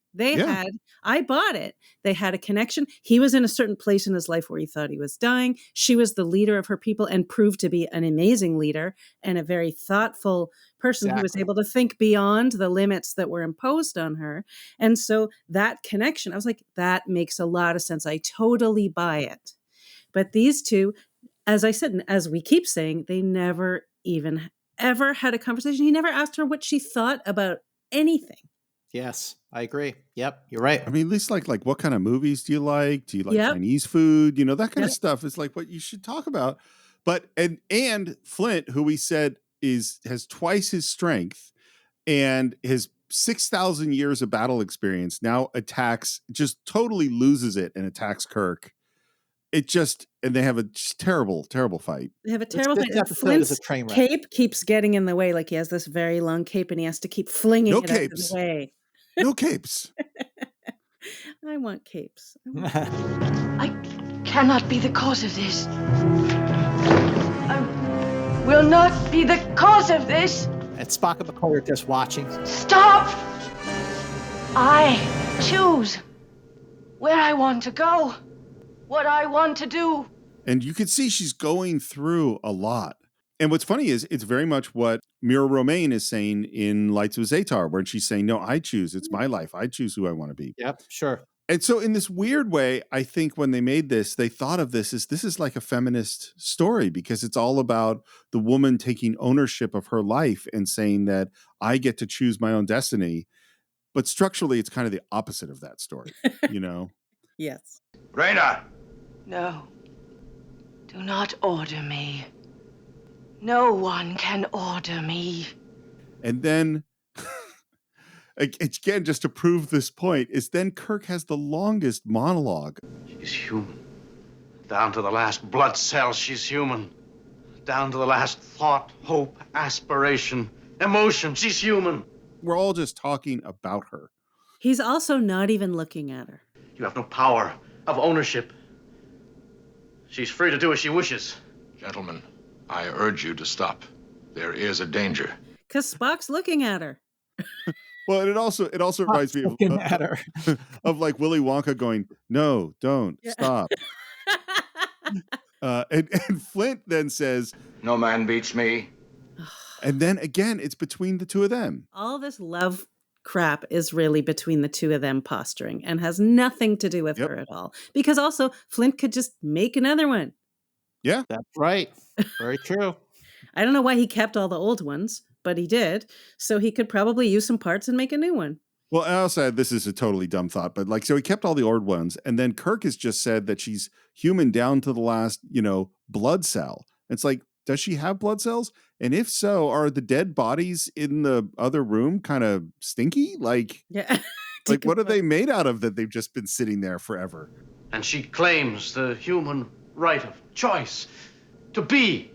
I bought it. They had a connection. He was in a certain place in his life where he thought he was dying. She was the leader of her people and proved to be an amazing leader and a very thoughtful person who was able to think beyond the limits that were imposed on her. And so that connection, I was like, that makes a lot of sense. I totally buy it. But these two, as I said, and as we keep saying, they never even ever had a conversation. He never asked her what she thought about anything. Yes, I agree. Yep, you're right. I mean, at least like what kind of movies do you like? Do you like Chinese food? You know, that kind of stuff is like what you should talk about. But and Flynt, who we said has twice his strength and his 6,000 years of battle experience, now just totally loses it and attacks Kirk. And they have a terrible, terrible fight. They have a terrible fight. And Flint's cape keeps getting in the way. Like he has this very long cape and he has to keep flinging it out of the way. No capes. I want capes. I cannot be the cause of this. I will not be the cause of this. And Spock and McCoy are just watching. Stop! I choose where I want to go, what I want to do. And you can see she's going through a lot. And what's funny is it's very much what Mira Romaine is saying in Lights of Zatar, where she's saying, no, I choose. It's my life. I choose who I want to be. Yep, sure. And so in this weird way, I think when they made this, they thought of this is like a feminist story because it's all about the woman taking ownership of her life and saying that I get to choose my own destiny. But structurally, it's kind of the opposite of that story, you know? Yes. Rayna! No. Do not order me. No one can order me. And then, again, just to prove this point, is then Kirk has the longest monologue. She's human. Down to the last blood cell, she's human. Down to the last thought, hope, aspiration, emotion, she's human. We're all just talking about her. He's also not even looking at her. You have no power of ownership. She's free to do as she wishes. Gentlemen, I urge you to stop. There is a danger. Because Spock's looking at her. Well, and it also reminds me of like Willy Wonka going, no, don't, stop. And Flynt then says, no man beats me. And then again, it's between the two of them. All this love crap is really between the two of them posturing and has nothing to do with her at all. Because also, Flynt could just make another one. Yeah. That's right. Very true. I don't know why he kept all the old ones, but he did. So he could probably use some parts and make a new one. Well, I also had, this is a totally dumb thought, but like, so he kept all the old ones. And then Kirk has just said that she's human down to the last, blood cell. It's like, does she have blood cells? And if so, are the dead bodies in the other room kind of stinky? Like, like what are they made out of that they've just been sitting there forever? And she claims the human right of choice to be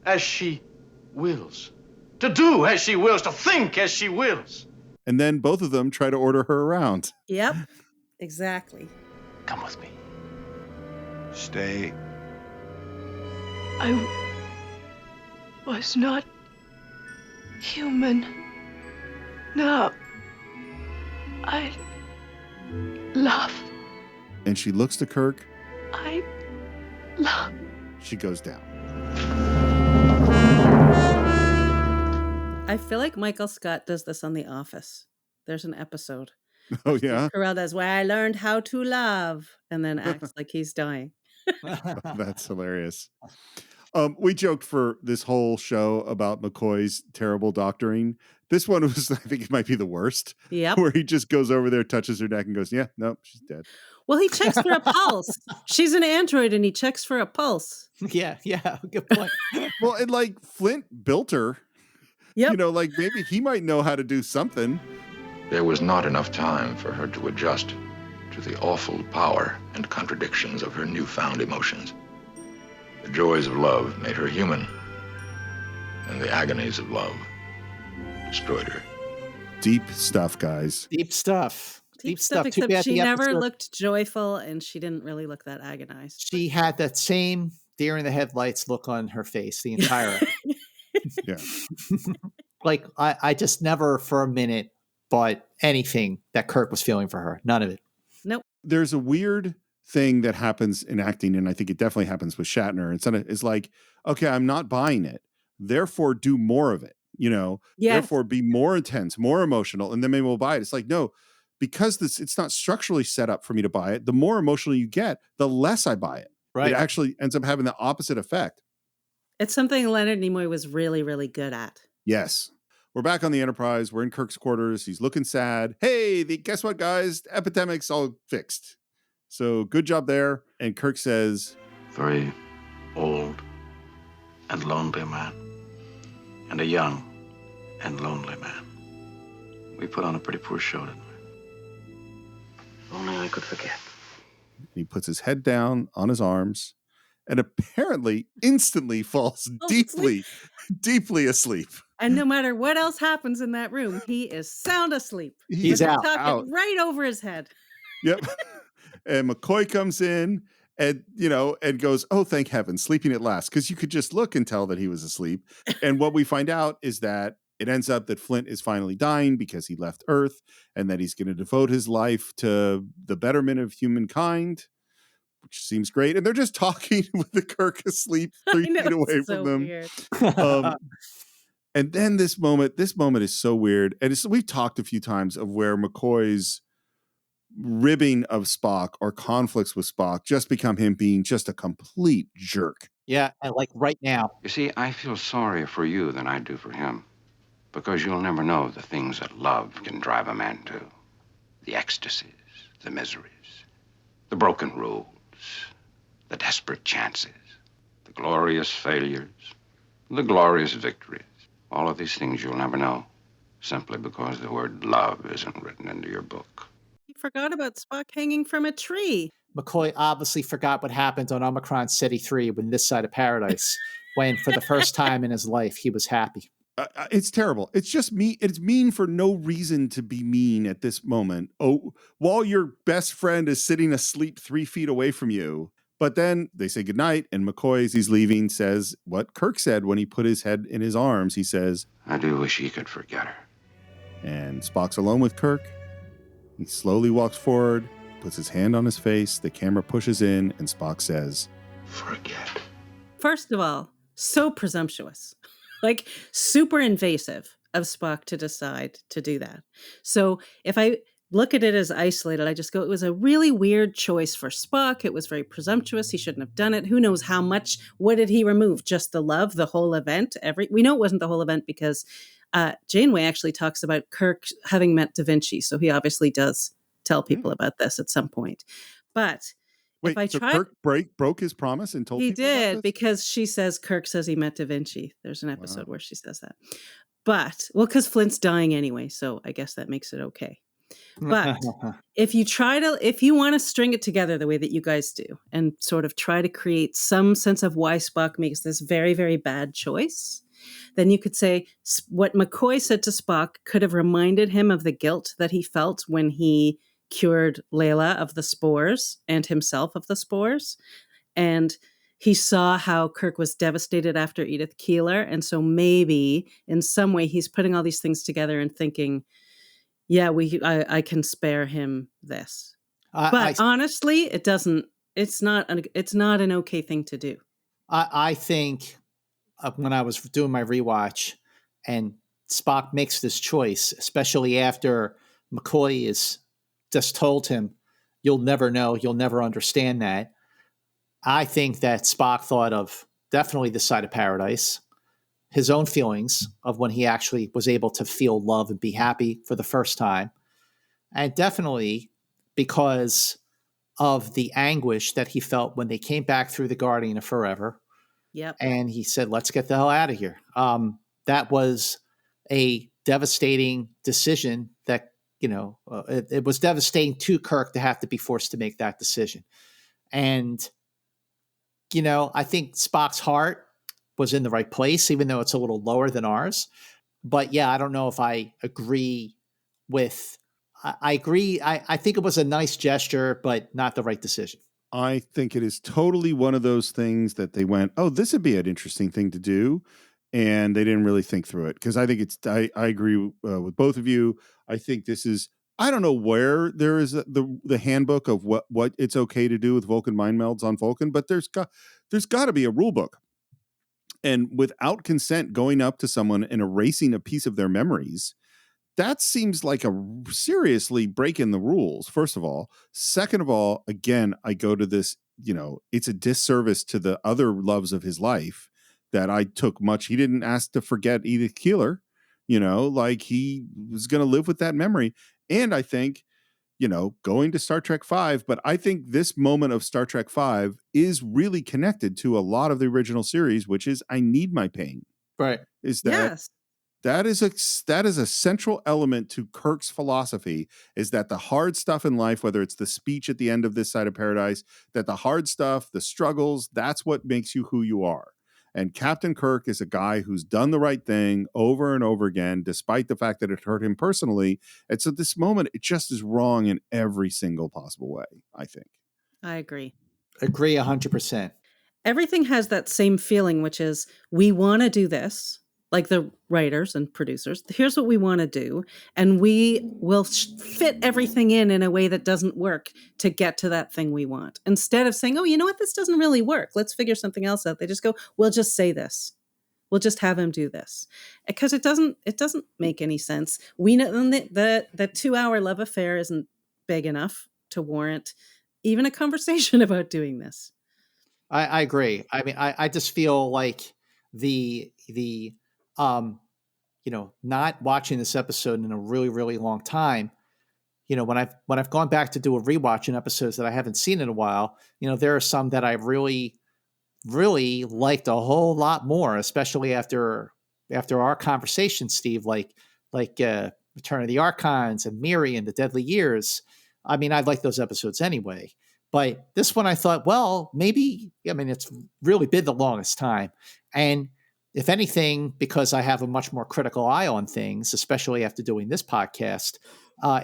as she wills, to do as she wills, to think as she wills. And then both of them try to order her around. Yep, exactly. Come with me. Stay. I was not human. No. I love. And she looks to Kirk. I love. She goes down. I feel like Michael Scott does this on The Office. There's an episode. Oh, yeah? Carell does, where I learned how to love, and then acts like he's dying. That's hilarious. We joked for this whole show about McCoy's terrible doctoring. This one was, I think it might be the worst. Yep. Where he just goes over there, touches her neck and goes, yeah, nope, she's dead. Well, he checks for a pulse. She's an android and he checks for a pulse. Yeah, good point. Well, and like Flynt built her. Yep. Like maybe he might know how to do something. There was not enough time for her to adjust to the awful power and contradictions of her newfound emotions. The joys of love made her human, and the agonies of love destroyed her. Deep stuff, guys. Deep stuff. Deep stuff, Too except bad she the never episode- looked joyful, and she didn't really look that agonized. She had that same deer in the headlights look on her face the entire Yeah. like I just never for a minute bought anything that Kirk was feeling for her. None of it. Nope. There's a weird thing that happens in acting, and I think it definitely happens with Shatner. It's like, okay, I'm not buying it, therefore do more of it, therefore be more intense, more emotional, and then maybe we'll buy it. It's like, no, because it's not structurally set up for me to buy it. The more emotional you get, the less I buy it. Right. It actually ends up having the opposite effect. It's something Leonard Nimoy was really, really good at. Yes. We're back on the Enterprise. We're in Kirk's quarters. He's looking sad. Hey, guess what, guys? The epidemic's all fixed. So good job there. And Kirk says, Very old and lonely man, and a young and lonely man. We put on a pretty poor show, didn't we? Only I could forget. he puts his head down on his arms and apparently instantly falls deeply asleep. And no matter what else happens in that room, he is sound asleep. He's out. Right over his head. Yep. And McCoy comes in and goes, oh, thank heaven, sleeping at last. Because you could just look and tell that he was asleep. And what we find out is that it ends up that Flynt is finally dying because he left Earth, and that he's going to devote his life to the betterment of humankind, which seems great. And they're just talking with the Kirk asleep 3 feet away from them. And then this moment is so weird. And we've talked a few times of where McCoy's ribbing of Spock or conflicts with Spock just become him being just a complete jerk. Yeah, and like right now. You see, I feel sorrier for you than I do for him. Because you'll never know the things that love can drive a man to. The ecstasies, the miseries, the broken rules, the desperate chances, the glorious failures, the glorious victories. All of these things you'll never know, simply because the word love isn't written into your book. You forgot about Spock hanging from a tree. McCoy obviously forgot what happened on Omicron City 3 when This Side of Paradise, when for the first time in his life, he was happy. It's terrible. It's just me. It's mean for no reason to be mean at this moment. Oh, while your best friend is sitting asleep 3 feet away from you. But then they say goodnight, and McCoy, as he's leaving, says what Kirk said when he put his head in his arms. He says, I do wish he could forget her. And Spock's alone with Kirk. He slowly walks forward, puts his hand on his face. The camera pushes in, and Spock says, Forget. First of all, so presumptuous. Like super invasive of Spock to decide to do that. So if I look at it as isolated, I just go, it was a really weird choice for Spock. It was very presumptuous. He shouldn't have done it. Who knows how much? What did he remove? Just the love, the whole event? We know it wasn't the whole event because Janeway actually talks about Kirk having met Da Vinci. So he obviously does tell people about this at some point. But wait, so Kirk broke his promise and told people he about did this? Because Kirk says he met Da Vinci. There's an episode where she says that. But, because Flint's dying anyway, so I guess that makes it okay. But if you want to string it together the way that you guys do and sort of try to create some sense of why Spock makes this very, very bad choice, then you could say what McCoy said to Spock could have reminded him of the guilt that he felt when he cured Layla of the spores and himself of the spores. And he saw how Kirk was devastated after Edith Keeler. And so maybe in some way he's putting all these things together and thinking, yeah, I can spare him this. But honestly, it's not an okay thing to do. I think when I was doing my rewatch and Spock makes this choice, especially after McCoy is just told him, you'll never know, you'll never understand that. I think that Spock thought of definitely This Side of Paradise, his own feelings of when he actually was able to feel love and be happy for the first time. And definitely because of the anguish that he felt when they came back through the Guardian of Forever. Yep. And he said, let's get the hell out of here. That was a devastating decision that, it was devastating to Kirk to have to be forced to make that decision. And, I think Spock's heart was in the right place, even though it's a little lower than ours. But yeah, I don't know if I agree with. I agree. I think it was a nice gesture, but not the right decision. I think it is totally one of those things that they went, oh, this would be an interesting thing to do. And they didn't really think through it. Because I think I agree with both of you. I think this is, I don't know where there is the handbook of what it's okay to do with Vulcan mind melds on Vulcan, but there's got to be a rule book. And without consent, going up to someone and erasing a piece of their memories, that seems like a seriously breaking the rules, first of all. Second of all, again, I go to this, it's a disservice to the other loves of his life that I took much. He didn't ask to forget Edith Keeler, like he was going to live with that memory. And I think, going to Star Trek V, but I think this moment of Star Trek V is really connected to a lot of the original series, which is I need my pain. Right. Is that Yes. that is a central element to Kirk's philosophy, is that the hard stuff in life, whether it's the speech at the end of This Side of Paradise, that the hard stuff, the struggles, that's what makes you who you are. And Captain Kirk is a guy who's done the right thing over and over again, despite the fact that it hurt him personally. And so this moment, it just is wrong in every single possible way, I think. I agree. Agree 100%. Everything has that same feeling, which is we want to do this, like the writers and producers. Here's what we want to do. And we will fit everything in a way that doesn't work to get to that thing we want. Instead of saying, oh, you know what? This doesn't really work. Let's figure something else out. They just go, we'll just say this. We'll just have him do this. Because it doesn't make any sense. We know the 2-hour love affair isn't big enough to warrant even a conversation about doing this. I agree. I mean, I just feel like the not watching this episode in a really, really long time, when I've gone back to do a rewatch in episodes that I haven't seen in a while, there are some that I really, really liked a whole lot more, especially after our conversation, Steve, like Return of the Archons and Miri and the Deadly Years. I mean, I like those episodes anyway. But this one I thought, well, maybe, it's really been the longest time. And if anything, because I have a much more critical eye on things, especially after doing this podcast,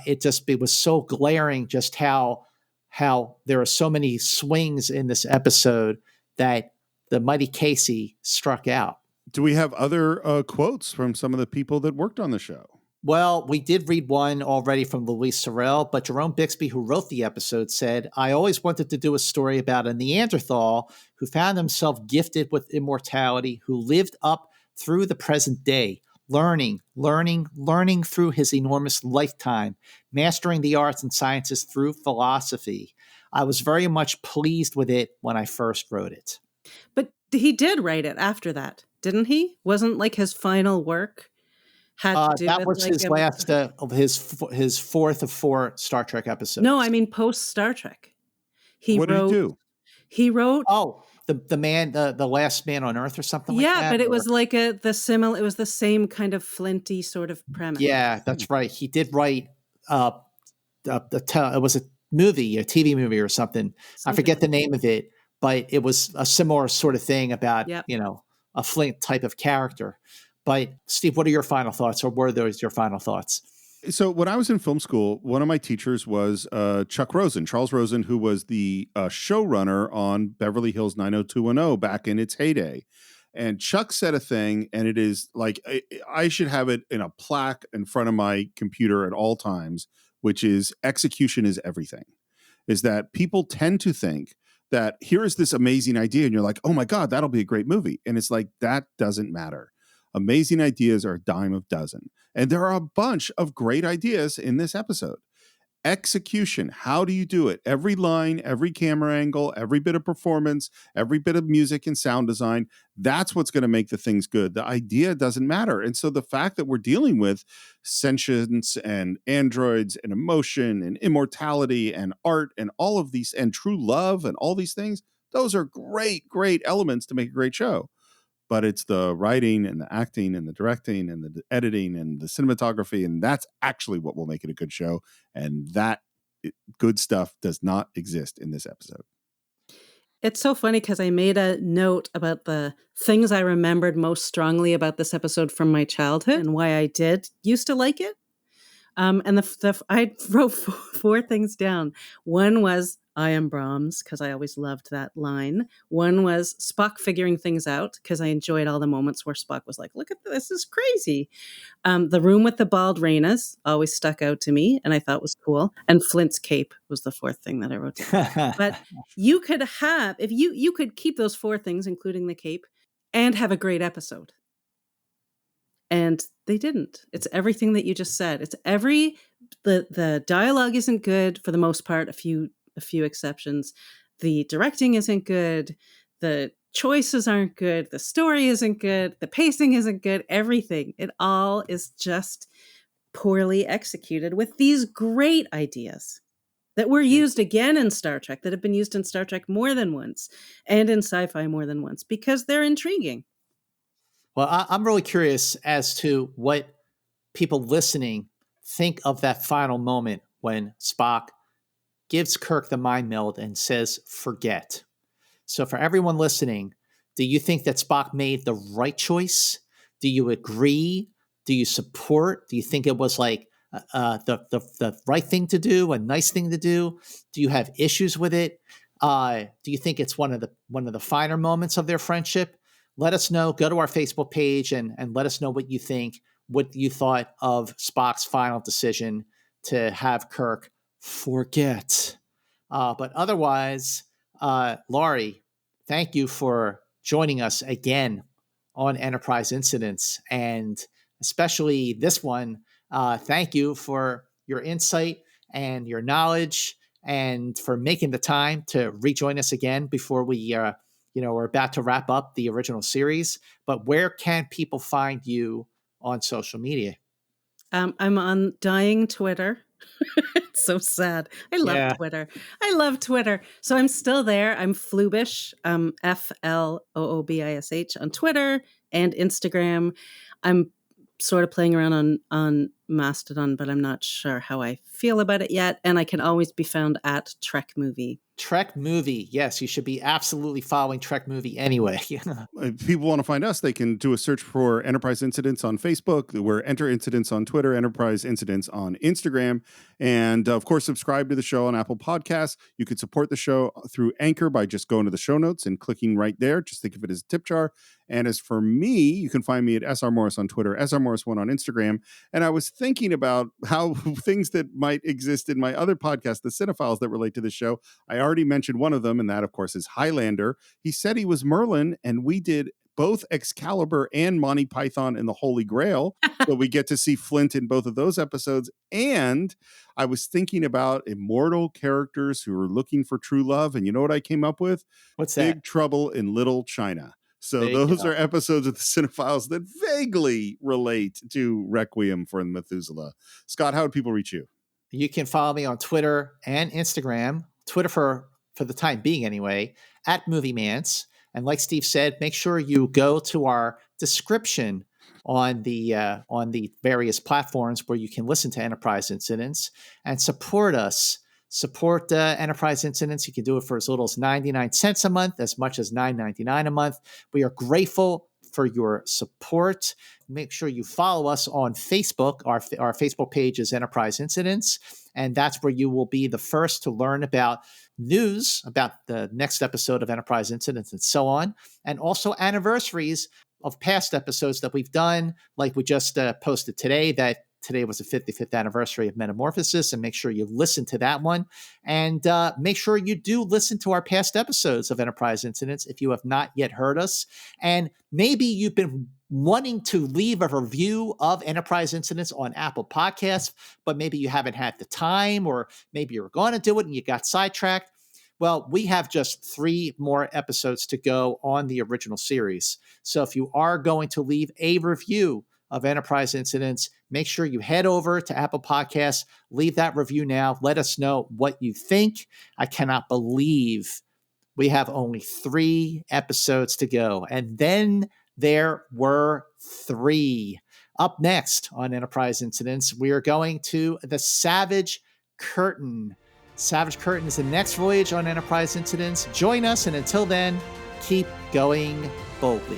it was so glaring just how there are so many swings in this episode that the mighty Casey struck out. Do we have other quotes from some of the people that worked on the show? Well, we did read one already from Louise Sorel, but Jerome Bixby, who wrote the episode, said, I always wanted to do a story about a Neanderthal who found himself gifted with immortality, who lived up through the present day, learning through his enormous lifetime, mastering the arts and sciences through philosophy. I was very much pleased with it when I first wrote it. But he did write it after that, didn't he? Wasn't like his final work? That was his last of his fourth of 4 Star Trek episodes. No, I mean post Star Trek. What did he do? He wrote. Oh, the man, the last man on Earth, or something like that. Yeah, but it was like it was the same kind of flinty sort of premise. Yeah, that's right. He did write. It was a movie, a TV movie, or something. I forget the name of it, but it was a similar sort of thing about a Flynt type of character. But Steve, what are your final thoughts, or were those your final thoughts? So when I was in film school, one of my teachers was Charles Rosen, who was the showrunner on Beverly Hills 90210 back in its heyday. And Chuck said a thing, and it is like, I should have it in a plaque in front of my computer at all times, which is execution is everything. Is that people tend to think that here is this amazing idea, and you're like, oh my God, that'll be a great movie. And it's like, that doesn't matter. Amazing ideas are a dime a dozen. And there are a bunch of great ideas in this episode. Execution. How do you do it? Every line, every camera angle, every bit of performance, every bit of music and sound design. That's what's going to make the things good. The idea doesn't matter. And so the fact that we're dealing with sentience and androids and emotion and immortality and art and all of these, and true love and all these things, those are great, great elements to make a great show. But it's the writing and the acting and the directing and the editing and the cinematography. And that's actually what will make it a good show. And that good stuff does not exist in this episode. It's so funny because I made a note about the things I remembered most strongly about this episode from my childhood and why I did used to like it. And I wrote four things down. One was I am Brahms, because I always loved that line. One was Spock figuring things out, because I enjoyed all the moments where Spock was like, look at this is crazy. The room with the bald Raynas always stuck out to me, and I thought was cool. And Flint's cape was the fourth thing that I wrote down. But you could have, if you could keep those four things, including the cape, and have a great episode. And they didn't. It's everything that you just said. It's the dialogue isn't good for the most part, a few exceptions. The directing isn't good. The choices aren't good. The story isn't good. The pacing isn't good. Everything. It all is just poorly executed with these great ideas that were used again in Star Trek, that have been used in Star Trek more than once and in sci-fi more than once, because they're intriguing. Well, I'm really curious as to what people listening think of that final moment when Spock gives Kirk the mind meld and says, forget. So for everyone listening, do you think that Spock made the right choice? Do you agree? Do you support? Do you think it was like the right thing to do, a nice thing to do? Do you have issues with it? Do you think it's one of the finer moments of their friendship? Let us know. Go to our Facebook page and let us know what you think, what you thought of Spock's final decision to have Kirk forget. But otherwise, Laurie, thank you for joining us again on Enterprise Incidents, and especially this one. Thank you for your insight and your knowledge, and for making the time to rejoin us again before we we're about to wrap up the original series. But where can people find you on social media? I'm on dying Twitter. It's so sad. I love Twitter. I love Twitter. So I'm still there. I'm Floobish, FLOOBISH on Twitter and Instagram. I'm sort of playing around on Mastodon, but I'm not sure how I feel about it yet. And I can always be found at Trek Movie. Trek Movie. Yes, you should be absolutely following Trek Movie anyway. If people want to find us, they can do a search for Enterprise Incidents on Facebook. We're Enter Incidents on Twitter, Enterprise Incidents on Instagram. And of course, subscribe to the show on Apple Podcasts. You could support the show through Anchor by just going to the show notes and clicking right there. Just think of it as a tip jar. And as for me, you can find me at SR Morris on Twitter, SR Morris1 on Instagram. And I was thinking about how things that might exist in my other podcast, the Cinephiles, that relate to the show. I already mentioned one of them, and that, of course, is Highlander. He said he was Merlin, and we did both Excalibur and Monty Python and the Holy Grail. So we get to see Flynt in both of those episodes. And I was thinking about immortal characters who are looking for true love. And you know what I came up with? What's that? Big Trouble in Little China. So those are episodes of the Cinephiles that vaguely relate to Requiem for Methuselah. Scott, how would people reach you? You can follow me on Twitter and Instagram. Twitter for the time being anyway, at MovieMans. And like Steve said, make sure you go to our description on the various platforms where you can listen to Enterprise Incidents and support us. Support Enterprise Incidents. You can do it for as little as 99 cents a month, as much as $9.99 a month. We are grateful for your support. Make sure you follow us on Facebook. Our Facebook page is Enterprise Incidents, and that's where you will be the first to learn about news about the next episode of Enterprise Incidents and so on, and also anniversaries of past episodes that we've done, like we just posted today, that today was the 55th anniversary of Metamorphosis, and make sure you listen to that one. And make sure you do listen to our past episodes of Enterprise Incidents if you have not yet heard us. And maybe you've been wanting to leave a review of Enterprise Incidents on Apple Podcasts, but maybe you haven't had the time, or maybe you're going to do it and you got sidetracked. Well, we have just 3 more episodes to go on the original series. So if you are going to leave a review of Enterprise Incidents, make sure you head over to Apple Podcasts, leave that review now. Let us know what you think. I cannot believe we have only 3 episodes to go. And then there were 3. Up next on Enterprise Incidents, we are going to the Savage Curtain. Savage Curtain is the next voyage on Enterprise Incidents. Join us, and until then, keep going boldly.